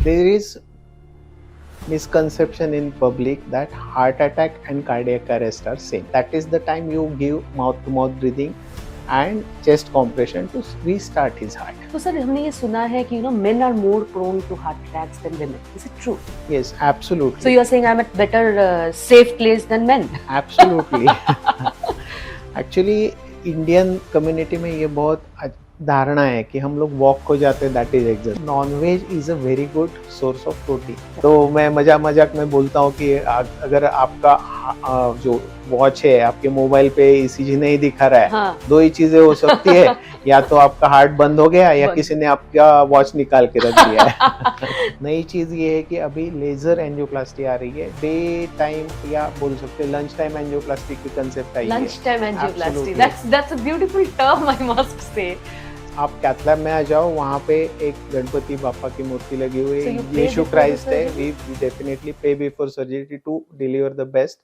There is misconception in public that heart attack and cardiac arrest are same. That is the time you give mouth-to-mouth breathing and chest compression to restart his heart. तो sir हमने ये सुना है कि men are more prone to heart attacks than women. Is it true? Yes, absolutely. So you are saying I'm at better safe place than men? Absolutely. Actually, Indian community में ये बहुत धारणा है कि हम लोग वॉक को जाते हैं, that is exercise. Nonveg is a very good source of protein. तो मैं मजाक में बोलता हूँ कि अगर आपका जो वॉच है आपके मोबाइल पे ईसीजी नहीं दिखा रहा है, हाँ. दो ही चीजें हो सकती है, या तो आपका हार्ट बंद हो गया या किसी ने आपका वॉच निकाल के रख दिया है. नई चीज ये है कि अभी लेजर एंजियोप्लास्टी आ रही है. डे टाइम या बोल सकते हैं लंच टाइम एंजियोप्लास्टी की कंसेप्ट आई है. Lunch time angioplasty, that's a beautiful term I must say. आप कैथ लैब में आ जाओ, वहाँ पे एक गणपति बापा की मूर्ति लगी हुई है. यीशु क्राइस्ट है. वी डेफिनेटली पे before surgery to deliver the best.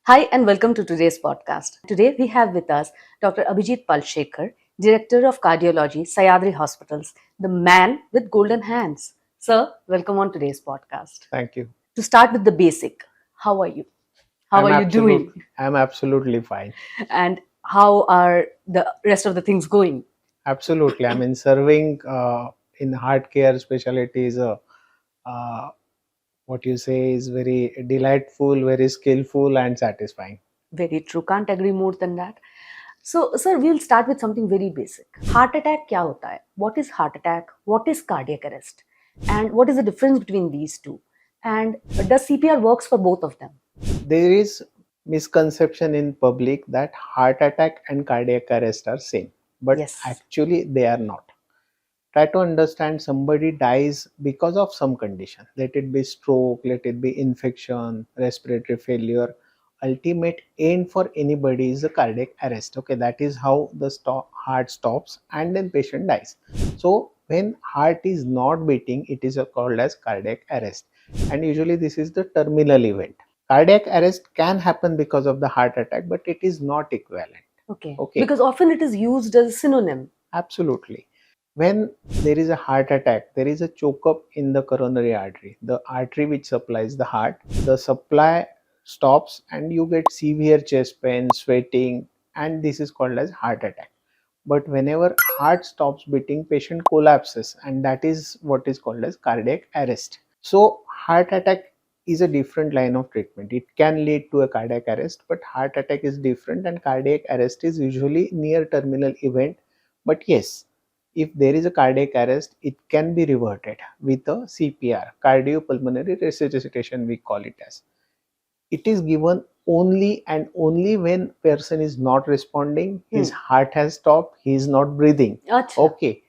Hi and welcome to today's podcast. Today we have with us Dr. Abhijit Palshekhar, Director of Cardiology, Sayadri Hospitals, the man with golden hands. Sir, welcome on today's podcast. Thank you. To start with the basic, how are you? How are you doing? I'm absolutely fine. And how are the rest of the things going? Absolutely. I mean, serving in heart care specialty is what you say is very delightful, very skillful and satisfying. Very true. Can't agree more than that. So, sir, we'll start with something very basic. Heart attack क्या होता है? What is heart attack? What is cardiac arrest? And what is the difference between these two? And does CPR works for both of them? There is misconception in public that heart attack and cardiac arrest are same, but Yes. actually they are not. Try to understand somebody dies because of some condition. Let it be stroke, let it be infection, respiratory failure. Ultimate end for anybody is a cardiac arrest. Okay, that is how the heart stops and then patient dies. So when heart is not beating, it is called as cardiac arrest. And usually this is the terminal event. Cardiac arrest can happen because of the heart attack, but it is not equivalent. Okay. Okay. Because often it is used as a synonym. Absolutely. When there is a heart attack, there is a choke up in the coronary artery, the artery which supplies the heart. The supply stops and you get severe chest pain, sweating, and this is called as heart attack. But whenever heart stops beating, patient collapses, and that is what is called as cardiac arrest. So heart attack is a different line of treatment. It can lead to a cardiac arrest, but heart attack is different, and cardiac arrest is usually near terminal event. But yes, if there is a cardiac arrest, it can be reverted with a CPR, cardiopulmonary resuscitation we call it as. It is given only and only when person is not responding, his heart has stopped, he is not breathing. Achha. Okay.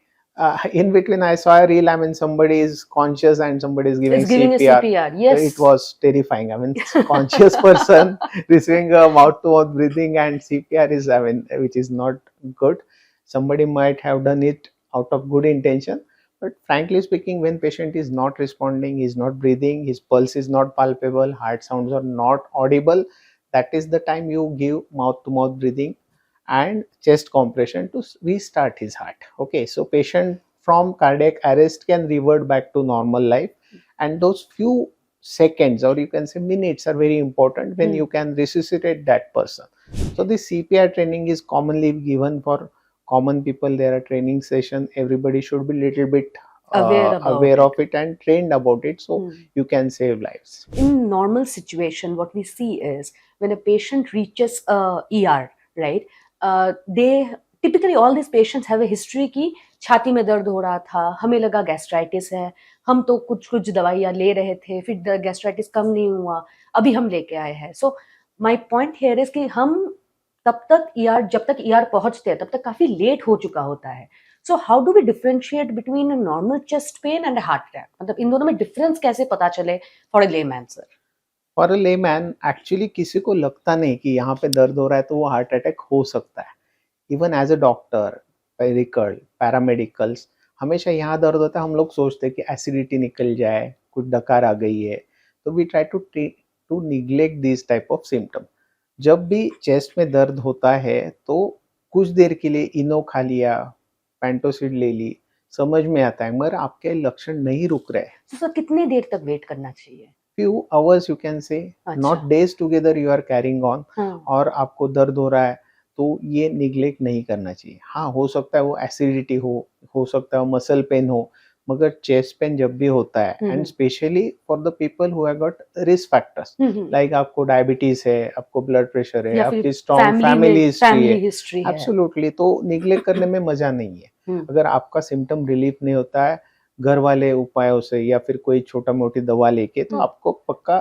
In between I saw a reel, I mean somebody is conscious and somebody is giving a CPR. Yes. It was terrifying. I mean conscious person receiving a mouth to mouth breathing and CPR is, I mean, which is not good. Somebody might have done it out of good intention, but frankly speaking, when patient is not responding, he is not breathing, his pulse is not palpable, heart sounds are not audible, that is the time you give mouth to mouth breathing and chest compression to restart his heart. Okay, so patient from cardiac arrest can revert back to normal life, and those few seconds or you can say minutes are very important when you can resuscitate that person. So this CPR training is commonly given for common people. There are training sessions. Everybody should be little bit aware of it and trained about it, so you can save lives. In normal situation, what we see is when a patient reaches ER, right? They typically, all these patients have a history की छाती में दर्द हो रहा था, हमें लगा gastritis है, हम तो कुछ दवाइयाँ ले रहे थे, फिर गैस्ट्राइटिस कम नहीं हुआ, अभी हम लेके आए हैं. So my point here is कि हम तब तक जब तक ER पहुंचते हैं तब तक काफी लेट हो चुका होता है. So how do we differentiate between a normal chest pain and a heart attack? मतलब इन दोनों में डिफरेंस कैसे पता चले for a layman, sir? For a layman, actually किसी को लगता नहीं कि यहाँ पे दर्द हो रहा है तो वो हार्ट अटैक हो सकता है. Even as a doctor, पेरिकल, paramedicals, हमेशा यहाँ दर्द होता है, हम लोग सोचते हैं कि एसिडिटी निकल जाए, कुछ डकार आ गई है, तो we try to neglect this type of symptom. जब भी चेस्ट में दर्द होता है तो कुछ देर के लिए इनो खा लिया, पैंटोसिड ले ली, समझ में आता है, मगर आपके लक्षण नहीं रुक रहे। तो सर कितने देर तक वेट करना चाहिए? Few hours you can say, not अच्छा। Days together you are carrying on, हाँ। और आपको दर्द हो रहा है तो ये निग्लेक्ट नहीं करना चाहिए। हाँ, हो सकता है वो एसिडिटी हो सकता है वो मसल पेन हो, मगर चेस्ट पेन जब भी होता है, and specially for the people who have got risk factors, like आपको डायबिटीज है, आपको ब्लड प्रेशर है, या फिर आपकी स्ट्रॉन्ग फैमिली हिस्ट्री फैमिली है, हिस्ट्री है। एब्सोल्युटली, तो निग्लेक्ट करने में मजा नहीं है। अगर आपका सिम्टम रिलीफ नहीं होता है घर वाले उपायों से या फिर कोई छोटा मोटी दवा लेके, तो आपको पक्का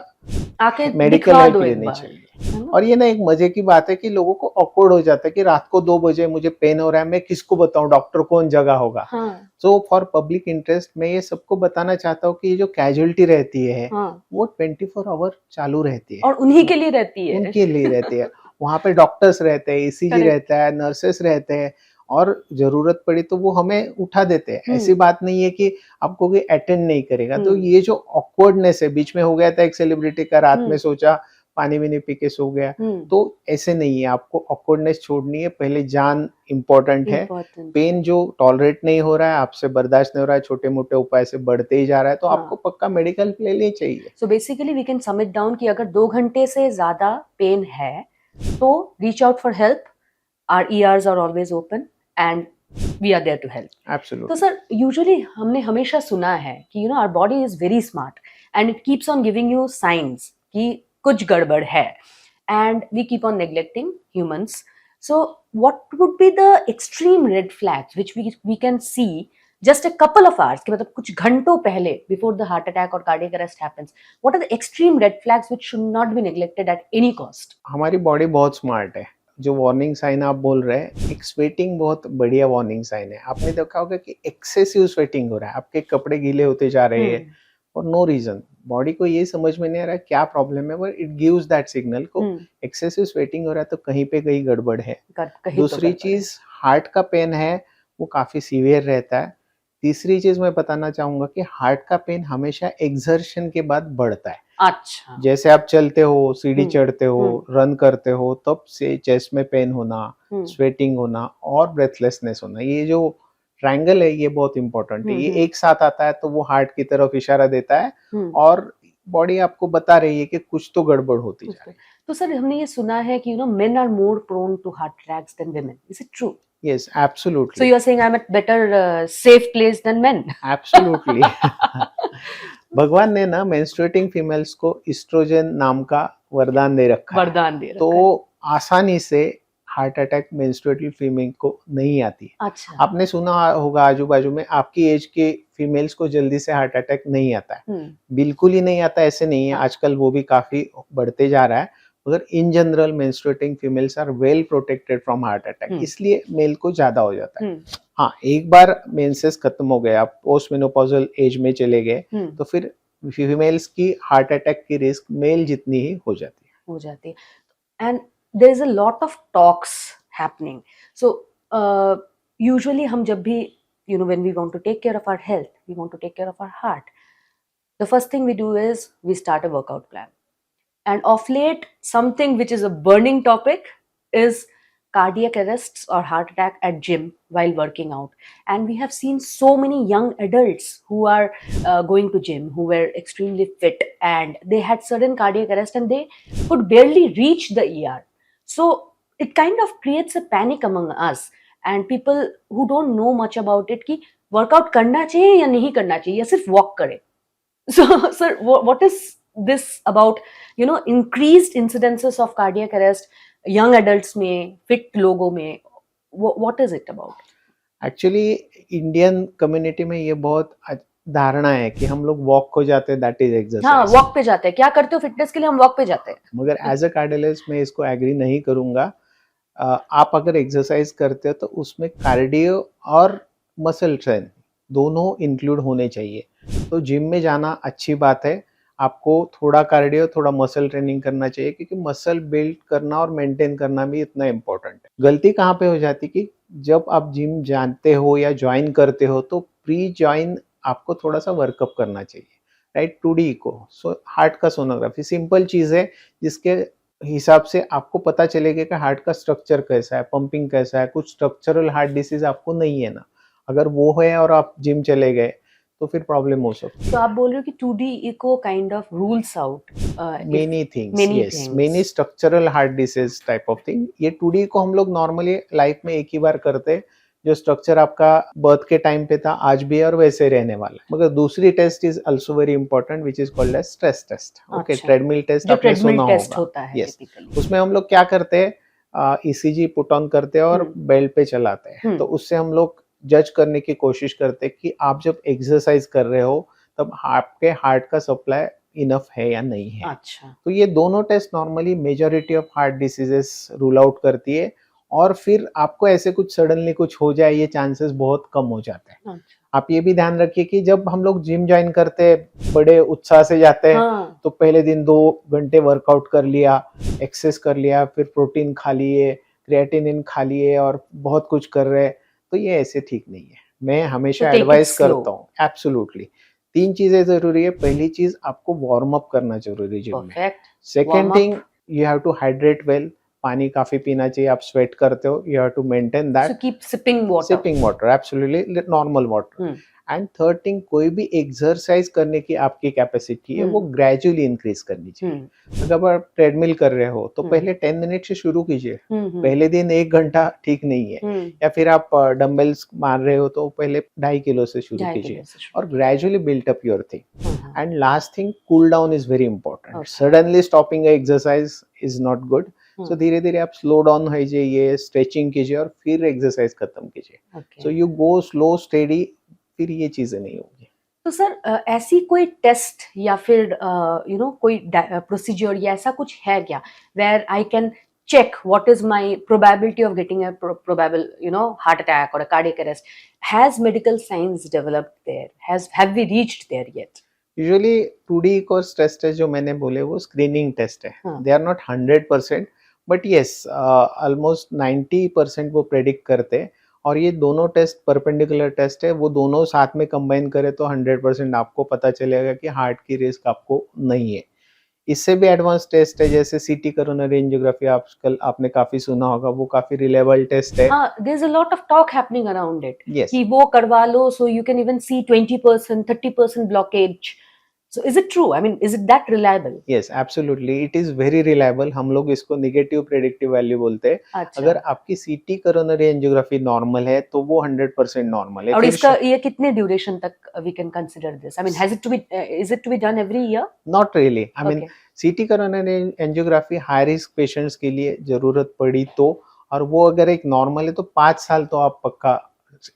आके मेडिकल दिखा हेल्प दो एक लेनी बार, चाहिए। है ना? और ये ना एक मजे की बात है कि लोगों को ऑकवर्ड हो जाता है कि रात को 2 बजे मुझे पेन हो रहा है, मैं किसको बताऊं, डॉक्टर कौन जगह होगा। हाँ, सो फॉर पब्लिक इंटरेस्ट मैं ये सबको बताना चाहता हूँ कि ये जो कैजुअलिटी रहती है हाँ। वो 24 आवर चालू रहती है, और उन्हीं के लिए रहती है। उनके लिए रहती है। वहाँ पे डॉक्टर्स रहते हैं, ईसीजी करेक्ट। रहता है, नर्सेस रहते हैं, और जरूरत पड़ी तो वो हमें उठा देते हैं। ऐसी हम्म। बात नहीं है कि आपको कोई अटेंड नहीं करेगा। तो हम्म। ये जो ऑकवर्डनेस है, बीच में हो गया था एक सेलिब्रिटी का, रात में हम्म। सोचा पानी भी नहीं पी के सो गया, हम्म। तो ऐसे नहीं है। आपको ऑकवर्डनेस छोड़नी है, पहले जान इम्पोर्टेंट है। इम्पोर्टेंट पेन है। जो टॉलरेट नहीं हो रहा है, आपसे बर्दाश्त नहीं हो रहा है, छोटे मोटे उपाय से बढ़ते ही जा रहा है, तो हाँ। आपको पक्का मेडिकल ले लेनी चाहिए। So basically we can sum it down कि अगर 2 घंटे से ज्यादा पेन है तो reach out for help. Our ears are always open and we are there to help. तो एब्सोल्युटली। सर यूजुअली हमने हमेशा सुना है कि our body is very smart and it keeps on giving you signs कि कुछ गड़बड़ है, and we keep on neglecting humans. So what would be the extreme red flags which we can see just a couple of hours कि मतलब कुछ घंटों पहले before the heart attack or cardiac arrest happens? What are the extreme red flags which should not be neglected at any cost? हमारी body बहुत smart है। जो warning sign आप बोल रहे हैं, एक स्वेटिंग बहुत बढ़िया वार्निंग साइन है। आपने देखा होगा कि एक्सेसिव स्वेटिंग हो रहा है, आपके कपड़े गीले होते जा रहे हैं और नो रीजन। बॉडी को ये समझ में नहीं आ रहा है क्या प्रॉब्लम है, but it gives that signal को एक्सेसिव स्वेटिंग हो रहा है, तो कहीं पे कहीं गड़बड़ है। दूसरी चीज, हार्ट का पेन है वो काफी सीवियर रहता है। तीसरी चीज मैं बताना चाहूंगा कि हार्ट का पेन हमेशा एक्सर्शन के बाद बढ़ता है। अच्छा। जैसे आप चलते हो, सीढ़ी चढ़ते हो, रन करते हो, तब से चेस्ट में पेन होना, स्वेटिंग होना और ब्रेथलेसनेस होना, ये जो ट्रायंगल है ये बहुत इंपॉर्टेंट है। ये एक साथ आता है तो वो हार्ट की तरफ इशारा देता है और बॉडी आपको बता रही है कि कुछ तो गड़बड़ होती जा रही है। तो सर हमने ये सुना है कि men are more prone to heart attacks than women. Is it true? Yes, absolutely. So you are saying I'm at better safe place than men? Absolutely. भगवान ने ना मेंस्ट्रुएटिंग फीमेल्स को इस्ट्रोजन नाम का वरदान दे रखा है। वरदान दे रखा है। तो आसानी से हार्ट अटैक मेंस्ट्रुएटिंग फीमेल को नहीं आती। अच्छा। आपने सुना होगा आजू बाजू में आपकी एज के फीमेल्स को जल्दी से हार्ट अटैक नहीं आता है। बिल्कुल ही नहीं आता ऐसे नहीं है, आजकल वो भी काफी बढ़ते जा रहा है, मगर in general menstruating females are well protected from heart attack, इसलिए मेल को ज्यादा हो जाता है। हाँ, एक बार मेंसेस खत्म हो गए, आप पोस्ट मेनोपॉजल एज में चले गए, तो फिर फीमेल्स की हार्ट अटैक की रिस्क मेल जितनी ही हो जाती है। And there is a lot of talks happening. So usually हम जब भी when we want to take care of our health, we want to take care of our heart, the first thing we do is we start a workout plan. And of late, something which is a burning topic is cardiac arrests or heart attack at gym while working out. And we have seen so many young adults who are going to gym, who were extremely fit, and they had sudden cardiac arrest and they could barely reach the ER. So it kind of creates a panic among us and people who don't know much about it कि workout करना चाहिए या नहीं करना चाहिए या सिर्फ walk करें. So sir, what is this about increased incidences of cardiac arrest young adults में, fit लोगों में? What is it about? Actually Indian community में ये बहुत धारणा है कि हम लोग वॉक को जाते हैं, दैट इज एक्सरसाइज। हाँ, वॉक पे जाते हैं। क्या करते हो फिटनेस के लिए? हम वॉक पे जाते हैं। मगर एज अ कार्डियोलॉजिस्ट मैं इसको एग्री नहीं करूंगा। आप अगर एक्सरसाइज करते हो तो उसमें कार्डियो और मसल ट्रेन दोनों इंक्लूड होने चाहिए। तो जिम में जाना अच्छी बात है, आपको थोड़ा कार्डियो थोड़ा मसल ट्रेनिंग करना चाहिए, क्योंकि मसल बिल्ड करना और मेंटेन करना भी इतना इम्पोर्टेंट है। गलती कहाँ पे हो जाती कि जब आप जिम जानते हो या ज्वाइन करते हो तो प्री ज्वाइन आपको थोड़ा सा वर्कअप करना चाहिए। Right, 2D echo, so heart का सोनोग्राफी सिंपल चीज है जिसके हिसाब से आपको पता चलेगा कि हार्ट का स्ट्रक्चर कैसा है, पंपिंग कैसा है, कुछ स्ट्रक्चरल हार्ट डिसीज आपको नहीं है ना, अगर वो है और आप जिम चले गए तो फिर प्रॉब्लम हो सकती है। तो आप बोल रहे हो कि 2D echo kind of rules out many things, many yes, things. Many structural heart disease type of thing. ये 2D को हम लोग नॉर्मली लाइफ में एक ही बार करते हैं, जो स्ट्रक्चर आपका बर्थ के टाइम पे था आज भी है और वैसे ही रहने वाला है। मगर दूसरी test is also very important which is called as stress test. Okay, अच्छा, ट्रेडमिल टेस्ट जो आपने ट्रेडमिल सुना टेस्ट होगा। होता है यस, टिपिकली। उसमें हम लोग क्या करते हैं, ईसीजी पुट ऑन करते हैं और बेल्ट पे चलाते हैं। तो उससे हम लोग जज करने की कोशिश करते हैं कि आप जब एक्सरसाइज कर रहे हो तब आपके हार्ट का सप्लाई इनफ है या नहीं है। अच्छा, तो ये दोनों test normally majority of heart diseases rule out करती है, और फिर आपको ऐसे कुछ सडनली कुछ हो जाए ये चांसेस बहुत कम हो जाते हैं। अच्छा, आप ये भी ध्यान रखिए कि जब हम लोग जिम ज्वाइन करते हैं बड़े उत्साह से जाते हैं, हाँ, तो पहले दिन 2 घंटे वर्कआउट कर लिया, एक्सेस कर लिया, फिर प्रोटीन खा लिए, क्रिएटिनिन खा लिए और बहुत कुछ कर रहे हैं, तो ये ऐसे ठीक नहीं है। मैं तो हमेशा टेक इट एडवाइस स्लो। करता हूँ, एब्सोल्युटली 3 चीजें जरूरी है। पहली चीज, आपको वार्म अप करना जरूरी जिम में। Perfect. Second warm thing, up, you have to hydrate well, पानी काफी पीना चाहिए, आप स्वेट करते हो, you have to maintain so that. Keep sipping water. Sipping water, absolutely normal water. And third thing, कोई भी एक्सरसाइज करने की आपकी कैपेसिटी है वो ग्रेजुअली इंक्रीज करनी चाहिए। अगर आप ट्रेडमिल कर रहे हो तो पहले 10 मिनट से शुरू कीजिए। पहले दिन 1 घंटा ठीक नहीं है, या फिर आप डंबल्स मार रहे हो तो पहले 2.5 किलो से शुरू 2.5 कीजिए किलो से शुरू और gradually built up your thing. कीजिए। And last thing, cool down is very important. Okay. Suddenly stopping exercise is not good. So hmm, धीरे धीरे आप स्लो डाउन हो जाइए, स्ट्रेचिंग कीजिए और फिर एक्सरसाइज खत्म कीजिए। okay. So you go slow steady, फिर ये चीजें नहीं होगी। तो सर ऐसी कोई टेस्ट या फिर कोई प्रोसीजर या ऐसा कुछ है क्या where I can check what is my probability of getting a probable heart attack or a cardiac arrest? Has medical science developed there? Have we reached there yet? Usually 2D और stress test जो मैंने बोले वो screening test है। हाँ. They are not 100%, but yes almost 90% वो predict करते हैं। और ये दोनों टेस्ट परपेंडिकुलर टेस्ट है, वो दोनों साथ में कंबाइन करें तो 100% आपको पता चलेगा कि हार्ट की रिस्क आपको नहीं है। इससे भी एडवांस टेस्ट है जैसे सीटी कोरोनरी एंजियोग्राफी, आजकल आपने काफी सुना होगा, वो काफी रिलायबल टेस्ट है। हाँ, there's a lot of talk happening around it Yes. कि वो करवा लो so you can even see 20% 30% blockage. So is it true? I mean, is it that reliable? Yes, absolutely, it is very reliable. हम लोग इसको negative predictive value बोलते हैं। अच्छा, अगर आपकी सीटी कोरोनरी एंजियोग्राफी नॉर्मल है तो वो 100% नॉर्मल है। और फिर इसका ये कितने ड्यूरेशन तक we can consider this? I mean, is it to be done every year? Not really, I mean Okay. सीटी coronary angiography high risk patients के लिए जरूरत पड़ी तो, और वो अगर एक नॉर्मल है तो 5 साल तो आप पक्का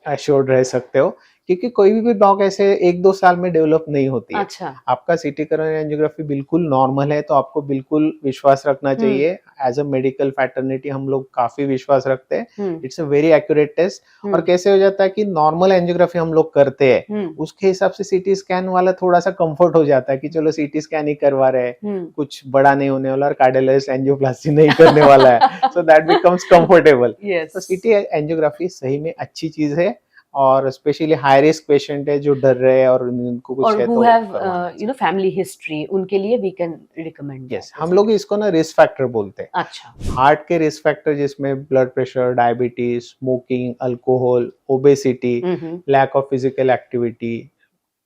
एश्योर्ड रह सकते हो, क्योंकि कोई भी ब्लॉक ऐसे 1-2 साल में डेवलप नहीं होती है। अच्छा, आपका सीटी कोरोनरी एंजियोग्राफी बिल्कुल नॉर्मल है तो आपको बिल्कुल विश्वास रखना चाहिए। एज अ मेडिकल फैटर्निटी हम लोग काफी विश्वास रखते हैं। It's a very accurate test. और कैसे हो जाता है कि नॉर्मल एंजियोग्राफी हम लोग करते हैं, उसके हिसाब से सीटी स्कैन वाला थोड़ा सा कंफर्ट हो जाता है कि चलो सीटी स्कैन ही करवा रहे हैं, कुछ बड़ा नहीं होने वाला और कार्डियोलाइटिस एंजियोप्लास्टी नहीं करने वाला है, so that becomes comfortable. yes. तो सीटी एंजियोग्राफी सही में अच्छी चीज है, और स्पेशली हाई रिस्क पेशेंट है जो डर रहे हैं और उनको कुछ और है who तो have करवाना चाहिए। family history, उनके लिए we can recommend yes, that, हम isn't लोग it? इसको ना रिस्क फैक्टर बोलते हैं। अच्छा, हार्ट के रिस्क फैक्टर जिसमें blood pressure, diabetes, smoking, alcohol, obesity, lack of physical activity,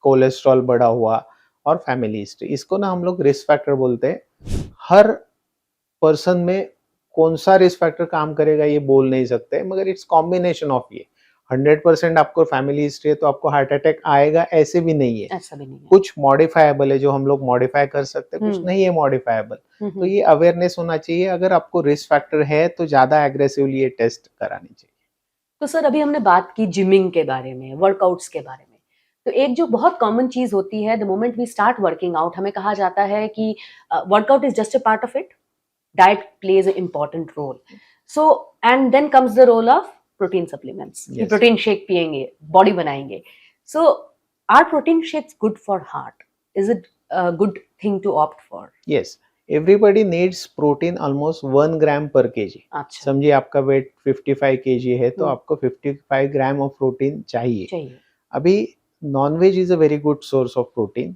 cholesterol बढ़ा हुआ और फैमिली हिस्ट्री, इसको ना हम लोग रिस्क फैक्टर बोलते हैं। हर पर्सन में कौन सा रिस्क फैक्टर काम करेगा ये बोल नहीं सकते, मगर इट्स कॉम्बिनेशन ऑफ ये। 100% आपको फैमिली हिस्ट्री है तो आपको हार्ट अटैक आएगा ऐसे भी नहीं है। ऐसा भी नहीं है। कुछ मॉडिफाइबल है जो हम लोग मॉडिफाई कर सकते हैं, कुछ नहीं है मॉडिफाइबल। तो ये अवेयरनेस होना चाहिए, अगर आपको रिस्क फैक्टर है तो ज्यादा एग्रेसिवली ये टेस्ट करानी चाहिए। तो सर अभी हमने बात की जिमिंग के बारे में, वर्कआउट्स के बारे में, तो एक जो बहुत कॉमन चीज होती है, the moment we start working out हमें कहा जाता है कि workout is just a part of it, diet plays a important role, so and then comes the role of protein supplements, Yes. Protein shake पियेंगे, body बनाएंगे, so are protein shakes good for heart? Is it good thing to opt for? Yes, everybody needs protein almost 1 gram per KG. अच्छा, समझिए आपका wait 55 KG है तो हम्म। आपको 55 gram of protein चाहिए। चाहिए। अभी nonveg is a very good source of protein.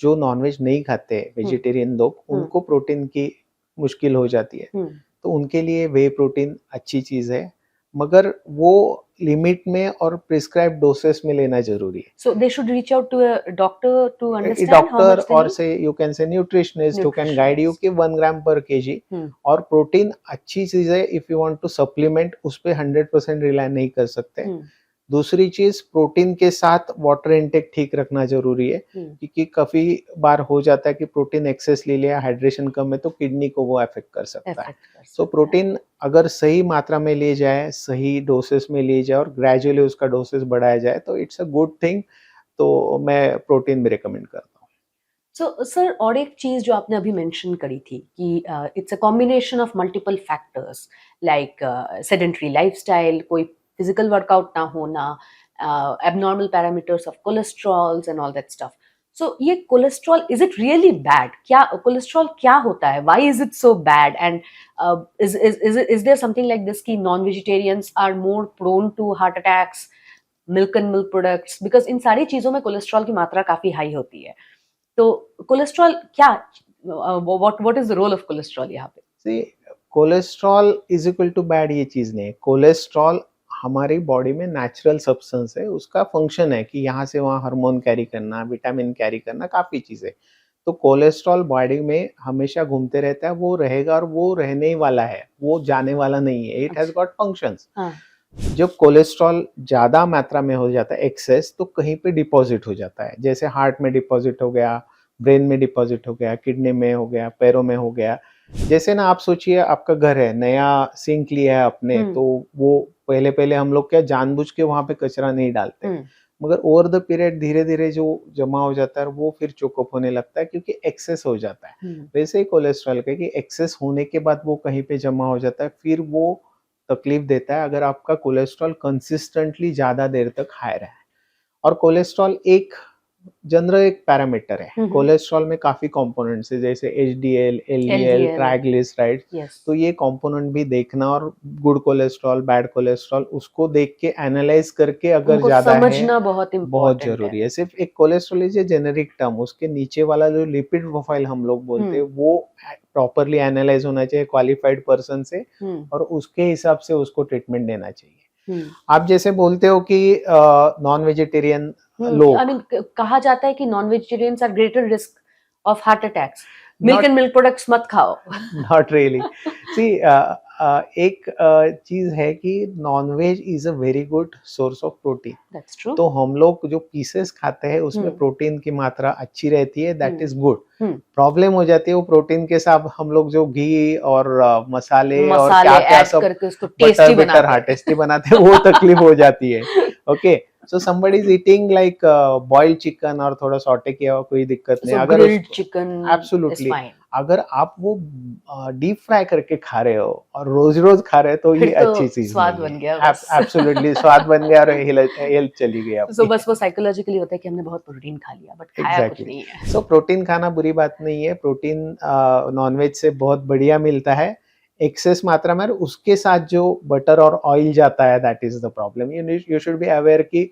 जो नॉनवेज नहीं खाते वेजिटेरियन लोग उनको प्रोटीन की मुश्किल हो जाती है, तो उनके लिए वे प्रोटीन अच्छी चीज है, मगर वो लिमिट में और प्रिस्क्राइब डोसेस में लेना जरूरी है. So they should reach out to a doctor to A understand how doctor much they or need. say you can say nutritionist who can guide you कि 1 ग्राम पर केजी. और protein अच्छी चीज है, if you want to supplement उस पे 100% rely नहीं कर सकते. दूसरी चीज प्रोटीन के साथ वाटर इनटेक ठीक रखना जरूरी है, क्योंकि काफी बार हो जाता है कि प्रोटीन एक्सेस ले लिया, हाइड्रेशन कम है तो किडनी को वो अफेक्ट कर सकता है. सो प्रोटीन अगर सही मात्रा में लिए जाए, सही डोसेस में लिए जाए और ग्रेजुअली उसका डोसेस बढ़ाया जाए तो इट्स अ गुड थिंग. तो मैं प्रोटीन भी रिकमेंड करता हूँ. सो सर, और एक चीज जो आपने अभी मेंशन करी थी कि it's a combination of multiple factors like sedentary lifestyle, कोई फिजिकल वर्कआउट ना होना, abnormal parameters of cholesterols and all that stuff. So ये cholesterol, is it really bad? क्या कोलेस्ट्रॉल क्या होता है? Why is it so bad? And is there something like this कि non vegetarians are more prone to heart attacks, milk and milk products, because इन सारी चीजों में कोलेस्ट्रॉल की मात्रा काफी हाई होती है. तो कोलेस्ट्रॉल क्या, what is the role of cholesterol यहाँ पे? See, cholesterol is equal to bad ये चीज नहीं है. कोलेस्ट्रॉल हमारी बॉडी में नेचुरल सब्सटेंस है, उसका फंक्शन है कि यहाँ से वहाँ हार्मोन कैरी करना, विटामिन कैरी करना, काफी चीजें. तो कोलेस्ट्रॉल बॉडी में हमेशा घूमते रहता है, वो रहेगा और वो रहने ही वाला है, वो जाने वाला नहीं है. It has got functions. जब कोलेस्ट्रॉल ज्यादा मात्रा में हो जाता है, एक्सेस, तो कहीं पे डिपॉजिट हो जाता है. जैसे हार्ट में डिपॉजिट हो गया, ब्रेन में डिपॉजिट हो गया, किडनी में हो गया, पैरों में हो गया. जैसे ना आप सोचिए आपका घर है, नया सिंक लिया है आपने, तो वो पहले हम लोग क्या जानबूझ के वहां पे कचरा नहीं डालते, मगर ओवर द पीरियड धीरे धीरे जो जमा हो जाता है वो फिर चोकअप होने लगता है क्योंकि एक्सेस हो जाता है. वैसे ही कोलेस्ट्रॉल का कि एक्सेस होने के बाद वो कहीं पे जमा हो जाता है, फिर वो तकलीफ देता है अगर आपका कोलेस्ट्रॉल कंसिस्टेंटली ज्यादा देर तक हाई रहा है. और कोलेस्ट्रॉल एक जनरल एक पैरामीटर है. कोलेस्ट्रॉल में काफी कंपोनेंट्स है, जैसे एचडीएल, एलडीएल, ट्राइग्लिसराइड्स. तो ये कंपोनेंट भी देखना, और गुड कोलेस्ट्रॉल, बैड कोलेस्ट्रॉल, उसको देख के एनालाइज करके अगर ज्यादा है, बहुत जरूरी है. सिर्फ एक cholesterol is a generic term, उसके नीचे वाला जो लिपिड प्रोफाइल हम लोग बोलते हैं वो प्रॉपरली एनालाइज होना चाहिए क्वालिफाइड पर्सन से, और उसके हिसाब से उसको ट्रीटमेंट देना चाहिए. आप जैसे बोलते हो कि नॉन वेजिटेरियन लोग, आई मीन कहा जाता है कि non vegetarians are greater risk of heart attacks, milk and milk products मत खाओ. Not really. सी, एक चीज है कि nonveg is a very good source of protein. That's true. तो हम लोग जो पीसेस खाते हैं उसमें प्रोटीन की मात्रा अच्छी रहती है, दैट इज गुड. प्रॉब्लम हो जाती है वो प्रोटीन के साथ हम लोग जो घी और मसाले और क्या क्या सब करके उसको टेस्टी बनाते हैं, वो तकलीफ हो जाती है. Okay, so somebody is eating like boiled chicken और थोड़ा सॉटे किया हुआ, कोई दिक्कत नहीं. अगर grilled chicken एब्सोल्युटली, अगर आप वो डीप फ्राई करके खा रहे हो और रोज रोज खा रहे हो तो ये अच्छी चीज, स्वाद बन गया. एब्सोल्युटली स्वाद बन गया और हेल्थ चली गई आपकी. सो बस वो साइकोलॉजिकली होता है कि हमने बहुत प्रोटीन खा लिया बट खाया कुछ नहीं है. सो प्रोटीन खाना बुरी बात नहीं है. प्रोटीन नॉनवेज से बहुत बढ़िया मिलता है एक्सेस मात्रा में. उसके साथ जो बटर और ऑयल जाता है, that is the problem. You should be aware कि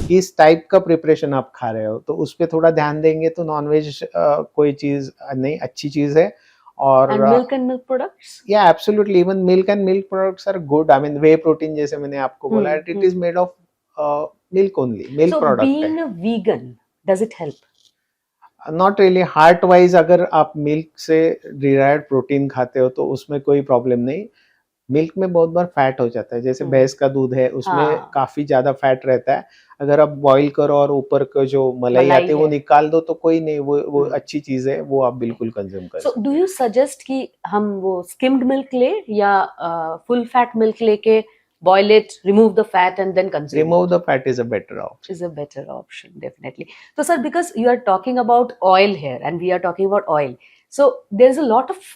किस टाइप का प्रिपरेशन आप खा रहे हो, तो उस पे थोड़ा ध्यान देंगे तो नॉनवेज कोई चीज नहीं, अच्छी चीज है. और मिल्क एंड मिल्क प्रोडक्ट्स, या absolutely, even milk and milk products are good. I mean whey protein जैसे मैंने आपको बोला, it is made of milk only, milk product है. Being a vegan, does it help? Not really. Heart wise अगर आप milk से derived protein खाते हो तो उसमें कोई प्रॉब्लम नहीं. मिल्क में बहुत बार फैट हो जाता है, जैसे भैंस का दूध है उसमें काफी ज्यादा फैट रहता है. अगर आप बॉईल करो और ऊपर का जो मलाई आती है वो निकाल दो तो कोई नहीं, वो अच्छी चीज है, वो आप बिल्कुल कंज्यूम करें. सो डू यू सजेस्ट कि हम वो स्किम्ड मिल्क ले या फुल फैट मिल्क लेके boil it, remove the fat and then consume? Remove the fat is a better option. Is a better option, definitely. So sir, because you are talking about oil here and we are talking about oil, so there's a lot of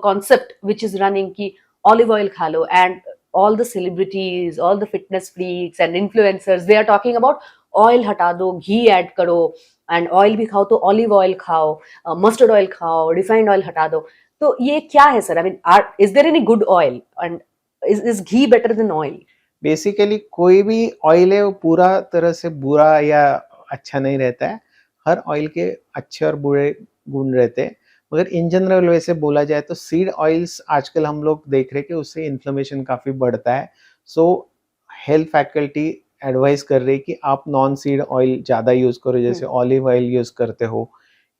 concept which is running ki olive oil kha lo, and all the celebrities, all the fitness freaks and influencers, they are talking about oil hata do, ghee add karo, and oil bhi khao to olive oil khao, mustard oil khao, refined oil hata do. तो ये क्या है sir? I mean, is there any good oil, and is ghee better than oil? Basically कोई भी oil है वो पूरा तरह से बुरा या अच्छा नहीं रहता है. हर ऑयल के अच्छे और बुरे गुण रहते हैं, मगर इन जनरल वैसे बोला जाए तो सीड ऑयल्स आजकल हम लोग देख रहे हैं कि उससे इन्फ्लेमेशन काफ़ी बढ़ता है। सो हेल्थ फैकल्टी एडवाइस कर रही है कि आप नॉन सीड ऑयल ज़्यादा यूज़ करो, जैसे ऑलिव ऑयल यूज़ करते हो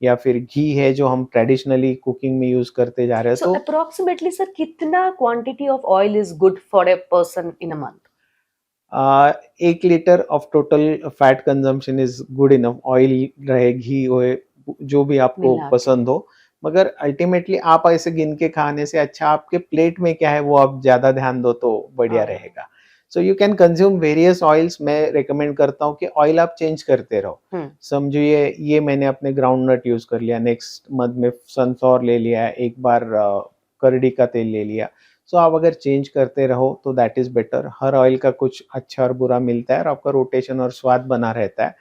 या फिर घी है जो हम ट्रेडिशनली कुकिंग में यूज़ करते जा रहे हैं। सो तो अप्रोक्सीमेटली सर कितना quantity of oil is good for a person in a month? 1 litre of total fat consumption is good enough, oil रहे घी होए जो भी आपको मिला के पसंद हो, मगर अल्टीमेटली आप ऐसे गिन के खाने से अच्छा आपके प्लेट में क्या है वो आप ज्यादा ध्यान दो तो बढ़िया रहेगा। So you can consume various oils. मैं रेकमेंड करता हूँ कि ऑयल आप चेंज करते रहो। समझो ये मैंने अपने ग्राउंड नट यूज कर लिया, नेक्स्ट मंथ में सनफ्लावर ले लिया, एक बार करडी का तेल ले लिया। सो आप अगर चेंज करते रहो तो that is better. Her oil का कुछ अच्छा और बुरा मिलता है और आपका रोटेशन और स्वाद बना रहता है।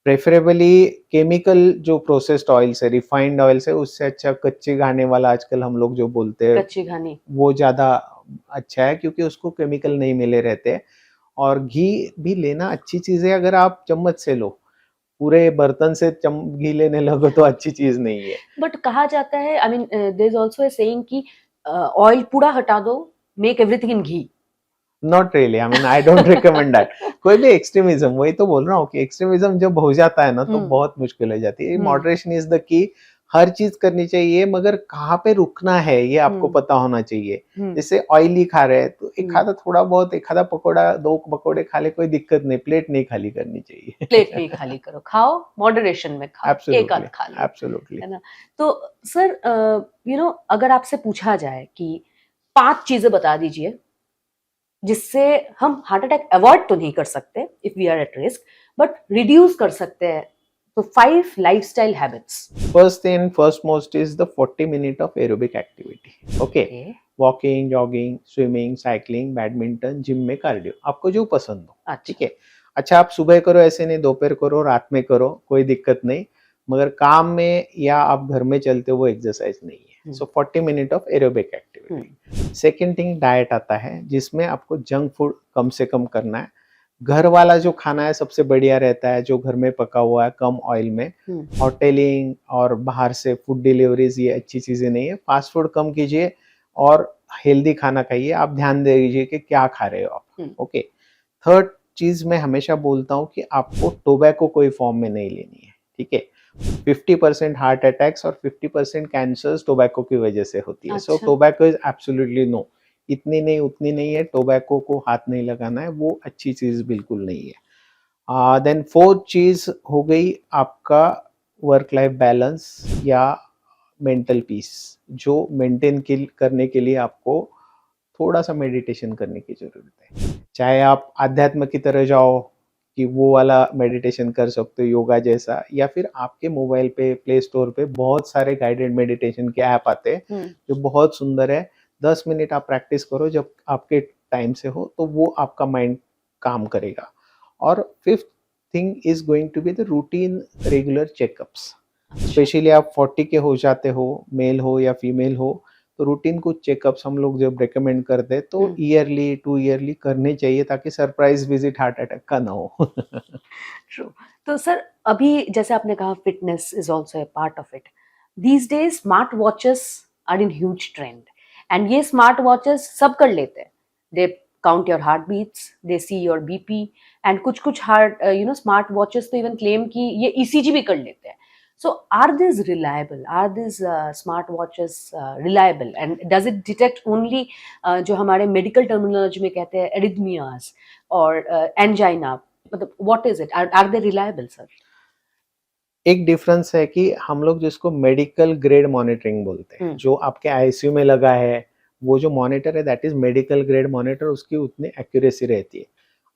प्रेफरेबली केमिकल जो प्रोसेस्ड ऑयल से, रिफाइंड ऑयल से, उससे अच्छा कच्चे घाने वाला आजकल हम लोग जो बोलते हैं कच्ची घानी वो ज़्यादा अच्छा है, क्योंकि उसको केमिकल नहीं मिले रहते हैं। और घी भी लेना अच्छी चीज़ है अगर आप चम्मच से लो, पूरे बर्तन से घी लेने लगो तो अच्छी चीज़ नहीं है। बट कहा जाता है, I mean there is also a saying कि ऑयल पूरा हटा दो, make everything in ghee. Not really, I mean I don't recommend that. कोई भी एक्सट्रीमिज्म, वही तो बोल रहा हूँ कि एक्सट्रीमिज्म जब हो जाता है ना तो बहुत मुश्किल हो जाती है। Moderation is the key. हर चीज करनी चाहिए, मगर कहाँ पे रुकना है ये आपको पता होना चाहिए। जैसे ऑयली खा रहे हैं तो एक आधा थोड़ा बहुत, एक आधा पकौड़ा, 2 पकौड़े खा ले, कोई दिक्कत नहीं, प्लेट नहीं खाली करनी चाहिए। प्लेट नहीं खाली करो, खाओ मॉडरेशन में खाओ, एक आध एब्सोल्युटली, खा लो, एब्सोल्युटली। है ना? तो सर अगर आपसे पूछा जाए कि 5 चीजें बता दीजिए जिससे हम हार्ट अटैक अवॉइड तो नहीं कर सकते if we are at risk, but reduce कर सकते हैं, तो 5 lifestyle habits. First and first most is the 40 minute of aerobic activity. Okay. Walking, jogging, swimming, cycling, badminton, gym में कार्डियो, आपको जो पसंद हो। ठीक है। अच्छा, आप सुबह करो ऐसे नहीं, दोपहर करो, रात में करो, कोई दिक्कत नहीं, मगर काम में या आप घर में चलते हो वो एक्सरसाइज नहीं है। सो 40 minute of aerobic activity. Second thing diet आता है, जिसमें आपको जंक फूड कम से कम करना है। घर वाला जो खाना है सबसे बढ़िया रहता है, जो घर में पका हुआ है कम ऑयल में। होटलिंग और बाहर से फूड डिलीवरीज ये अच्छी चीजें नहीं है। फास्ट फूड कम कीजिए और हेल्दी खाना खाइए। आप ध्यान दे दीजिए कि क्या खा रहे हो आप। ओके। थर्ड चीज मैं हमेशा बोलता हूँ कि आपको टोबैको कोई फॉर्म में नहीं लेनी है। ठीक है। 50% हार्ट अटैक्स और 50% कैंसर्स टोबैको की वजह से होती है। सो टोबैको इज एब्सोल्युटली नो। इतनी नहीं उतनी नहीं है, टोबैको को हाथ नहीं लगाना है, वो अच्छी चीज बिल्कुल नहीं है। देन फोर्थ चीज हो गई आपका वर्क लाइफ बैलेंस या मेंटल पीस, जो मेंटेन करने के लिए आपको थोड़ा सा मेडिटेशन करने की जरूरत है। चाहे आप आध्यात्म की तरह जाओ कि वो वाला मेडिटेशन कर सकते हो योगा जैसा, या फिर आपके मोबाइल पे प्ले स्टोर पे बहुत सारे गाइडेड मेडिटेशन के ऐप आते हैं जो बहुत सुंदर है। 10 मिनट आप प्रैक्टिस करो जब आपके टाइम से हो, तो वो आपका माइंड काम करेगा। और fifth thing is going to be the routine regular checkups. Specially आप 40 के हो जाते हो, मेल हो या फीमेल हो, तो रूटीन कुछ चेकअप्स हम लोग जब रेकमेंड करते हैं तो ईयरली 2 ईयरली करने चाहिए, ताकि सरप्राइज विजिट हार्ट अटैक का ना हो। ट्रू। तो सर अभी जैसे आपने कहा fitness is also a part of it. These days smart watches are in huge trend, and ये स्मार्ट वॉचेस सब कर लेते हैं। They count your heart beats, they see your BP, and कुछ हार्ट स्मार्ट वॉचेस तो even claim की ये ECG भी कर लेते हैं। So are these reliable? Are these smart watches reliable? And does it detect only जो हमारे medical terminology में कहते हैं arrhythmias और angina? मतलब what is it? Are they reliable, sir? एक डिफरेंस है कि हम लोग जिसको मेडिकल ग्रेड मॉनिटरिंग बोलते हैं, जो आपके आईसीयू में लगा है, वो जो मॉनिटर है that is medical grade monitor, उसकी उतनी एक्यूरेसी रहती है।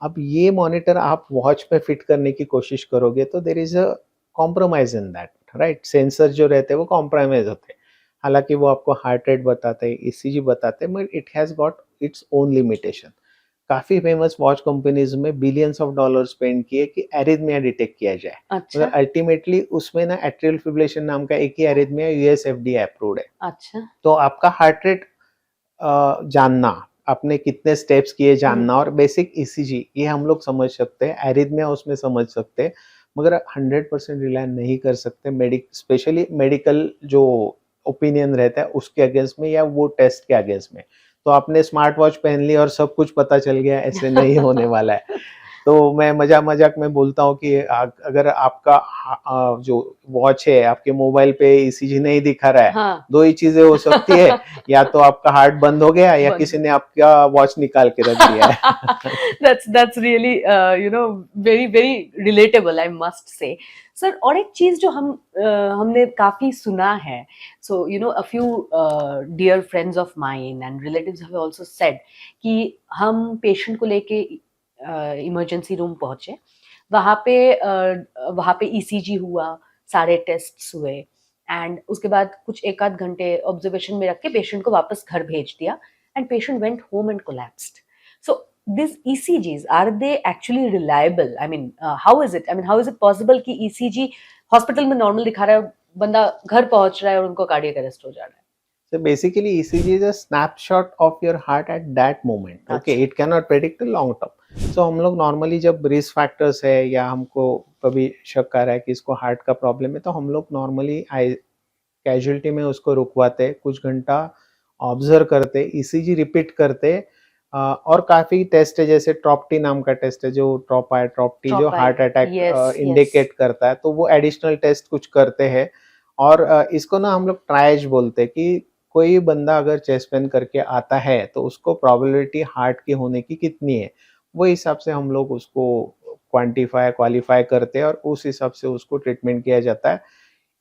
अब ये मॉनिटर आप वॉच पे फिट करने की कोशिश करोगे तो there is a compromise in that, right. Sensor जो रहते हैं वो कॉम्प्रोमाइज होते हैं। हालांकि वो आपको हार्ट रेट बताते हैं, ईसीजी बताते हैं, but it has got its own limitation. काफी फेमस वॉच कंपनीज में बिलियंस ऑफ डॉलर स्पेंड किए कि एरिथमिया डिटेक्ट किया जाए। अच्छा। मगर अल्टीमेटली उसमें ना एट्रियल फिब्रिलेशन नाम का एक ही एरिथमिया यूएसएफडीए अप्रूव्ड है। अच्छा। तो आपका हार्ट रेट जानना, आपने कितने स्टेप्स किए जानना, और बेसिक ईसीजी ये हम लोग समझ सकते हैं, एरिथमिया उसमें समझ सकते हैं, मगर 100% रिलाय नहीं कर सकते स्पेशली मेडिकल जो ओपिनियन रहता है उसके अगेंस्ट में या वो टेस्ट के अगेंस्ट में। तो आपने स्मार्ट वॉच पहन ली और सब कुछ पता चल गया, ऐसे नहीं होने वाला है। तो मैं मजाक में बोलता हूँ कि अगर आपका जो वॉच है आपके मोबाइल पे ईसीजी नहीं दिखा रहा है, हाँ दो ही चीजें हो सकती है, या तो आपका हार्ट बंद हो गया या बंद किसी ने आपका वॉच निकाल के रख दिया है। that's really very very relatable, I must say. Sir और एक चीज जो हमने काफी सुना है, so a few dear friends of mine and relatives have also said कि हम पेशेंट को लेके इमरजेंसी रूम पहुंचे, वहां पे ईसीजी हुआ, सारे टेस्ट्स हुए, एंड उसके बाद कुछ एक आध घंटे ऑब्जर्वेशन में रख के पेशेंट को वापस घर भेज दिया, and patient went home and collapsed. So these ECGs, are they actually reliable? I mean, how is it? I mean, how is it possible कि ECG हॉस्पिटल में नॉर्मल दिखा रहा है, बंदा घर पहुंच रहा है और उनको कार्डियक अरेस्ट हो जा रहा है? So basically ECG is a snapshot of your heart at that moment. Okay, अच्छा. it cannot predict the long term. So हम लोग नॉर्मली जब रिस्क फैक्टर्स है या हमको कभी शक आ रहा है कि इसको हार्ट का प्रॉब्लम है, तो हम लोग नॉर्मली कैजुअलिटी में उसको रुकवाते, कुछ घंटा ऑब्जर्व करते, ईसीजी रिपीट करते, और काफी टेस्ट है जैसे ट्रॉपटी नाम का टेस्ट है जो ट्रॉपटी जो Tropi. Heart attack Yes, indicate करता है, तो वो एडिशनल टेस्ट कुछ करते हैं। और इसको ना हम लोग ट्रायज बोलते हैं कि कोई बंदा अगर चेस्ट पेन करके आता है तो उसको प्रोबेबिलिटी हार्ट की होने की कितनी है, वो हिसाब से हम लोग उसको क्वालिफाई करते हैं और उस हिसाब से उसको ट्रीटमेंट किया जाता है।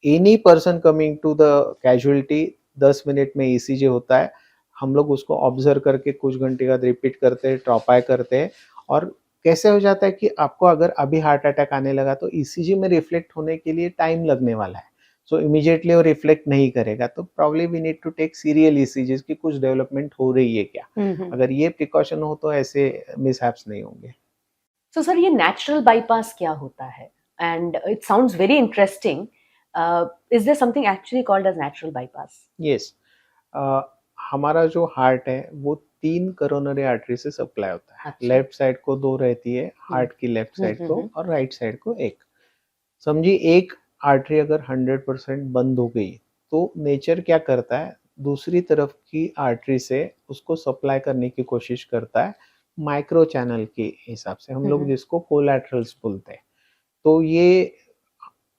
Any person coming to the casualty 10 minute में ईसीजी होता है, हम लोग उसको ऑब्जर्व करके कुछ घंटे बाद रिपीट करते हैं, ट्रॉपाई करते हैं। और कैसे हो जाता है कि आपको अगर अभी हार्ट अटैक आने लगा तो ईसीजी में रिफ्लेक्ट होने के लिए टाइम लगने वाला है, सो इमीडिएटली वो रिफ्लेक्ट नहीं करेगा, तो probably we need to take serial ECG की कुछ डेवलपमेंट हो रही है क्या। अगर ये प्रिकॉशन हो तो ऐसे मिसहैप्स नहीं होंगे। So सर ये नेचुरल बाईपास क्या होता है? And it sounds very interesting. Is there something actually called as natural bypass? Yes, हमारा जो हार्ट है वो 3 करोनरी आर्टरी से सप्लाई होता है। अच्छा. लेफ्ट साइड को 2 रहती है, हार्ट की लेफ्ट साइड को, और राइट साइड को 1। समझिए एक आर्टरी अगर 100% बंद हो गई तो नेचर क्या करता है, दूसरी तरफ की आर्टरी से उसको सप्लाई करने की कोशिश करता है माइक्रो चैनल के हिसाब से, हम लोग जिसको कोलैटरल्स बोलते हैं। तो ये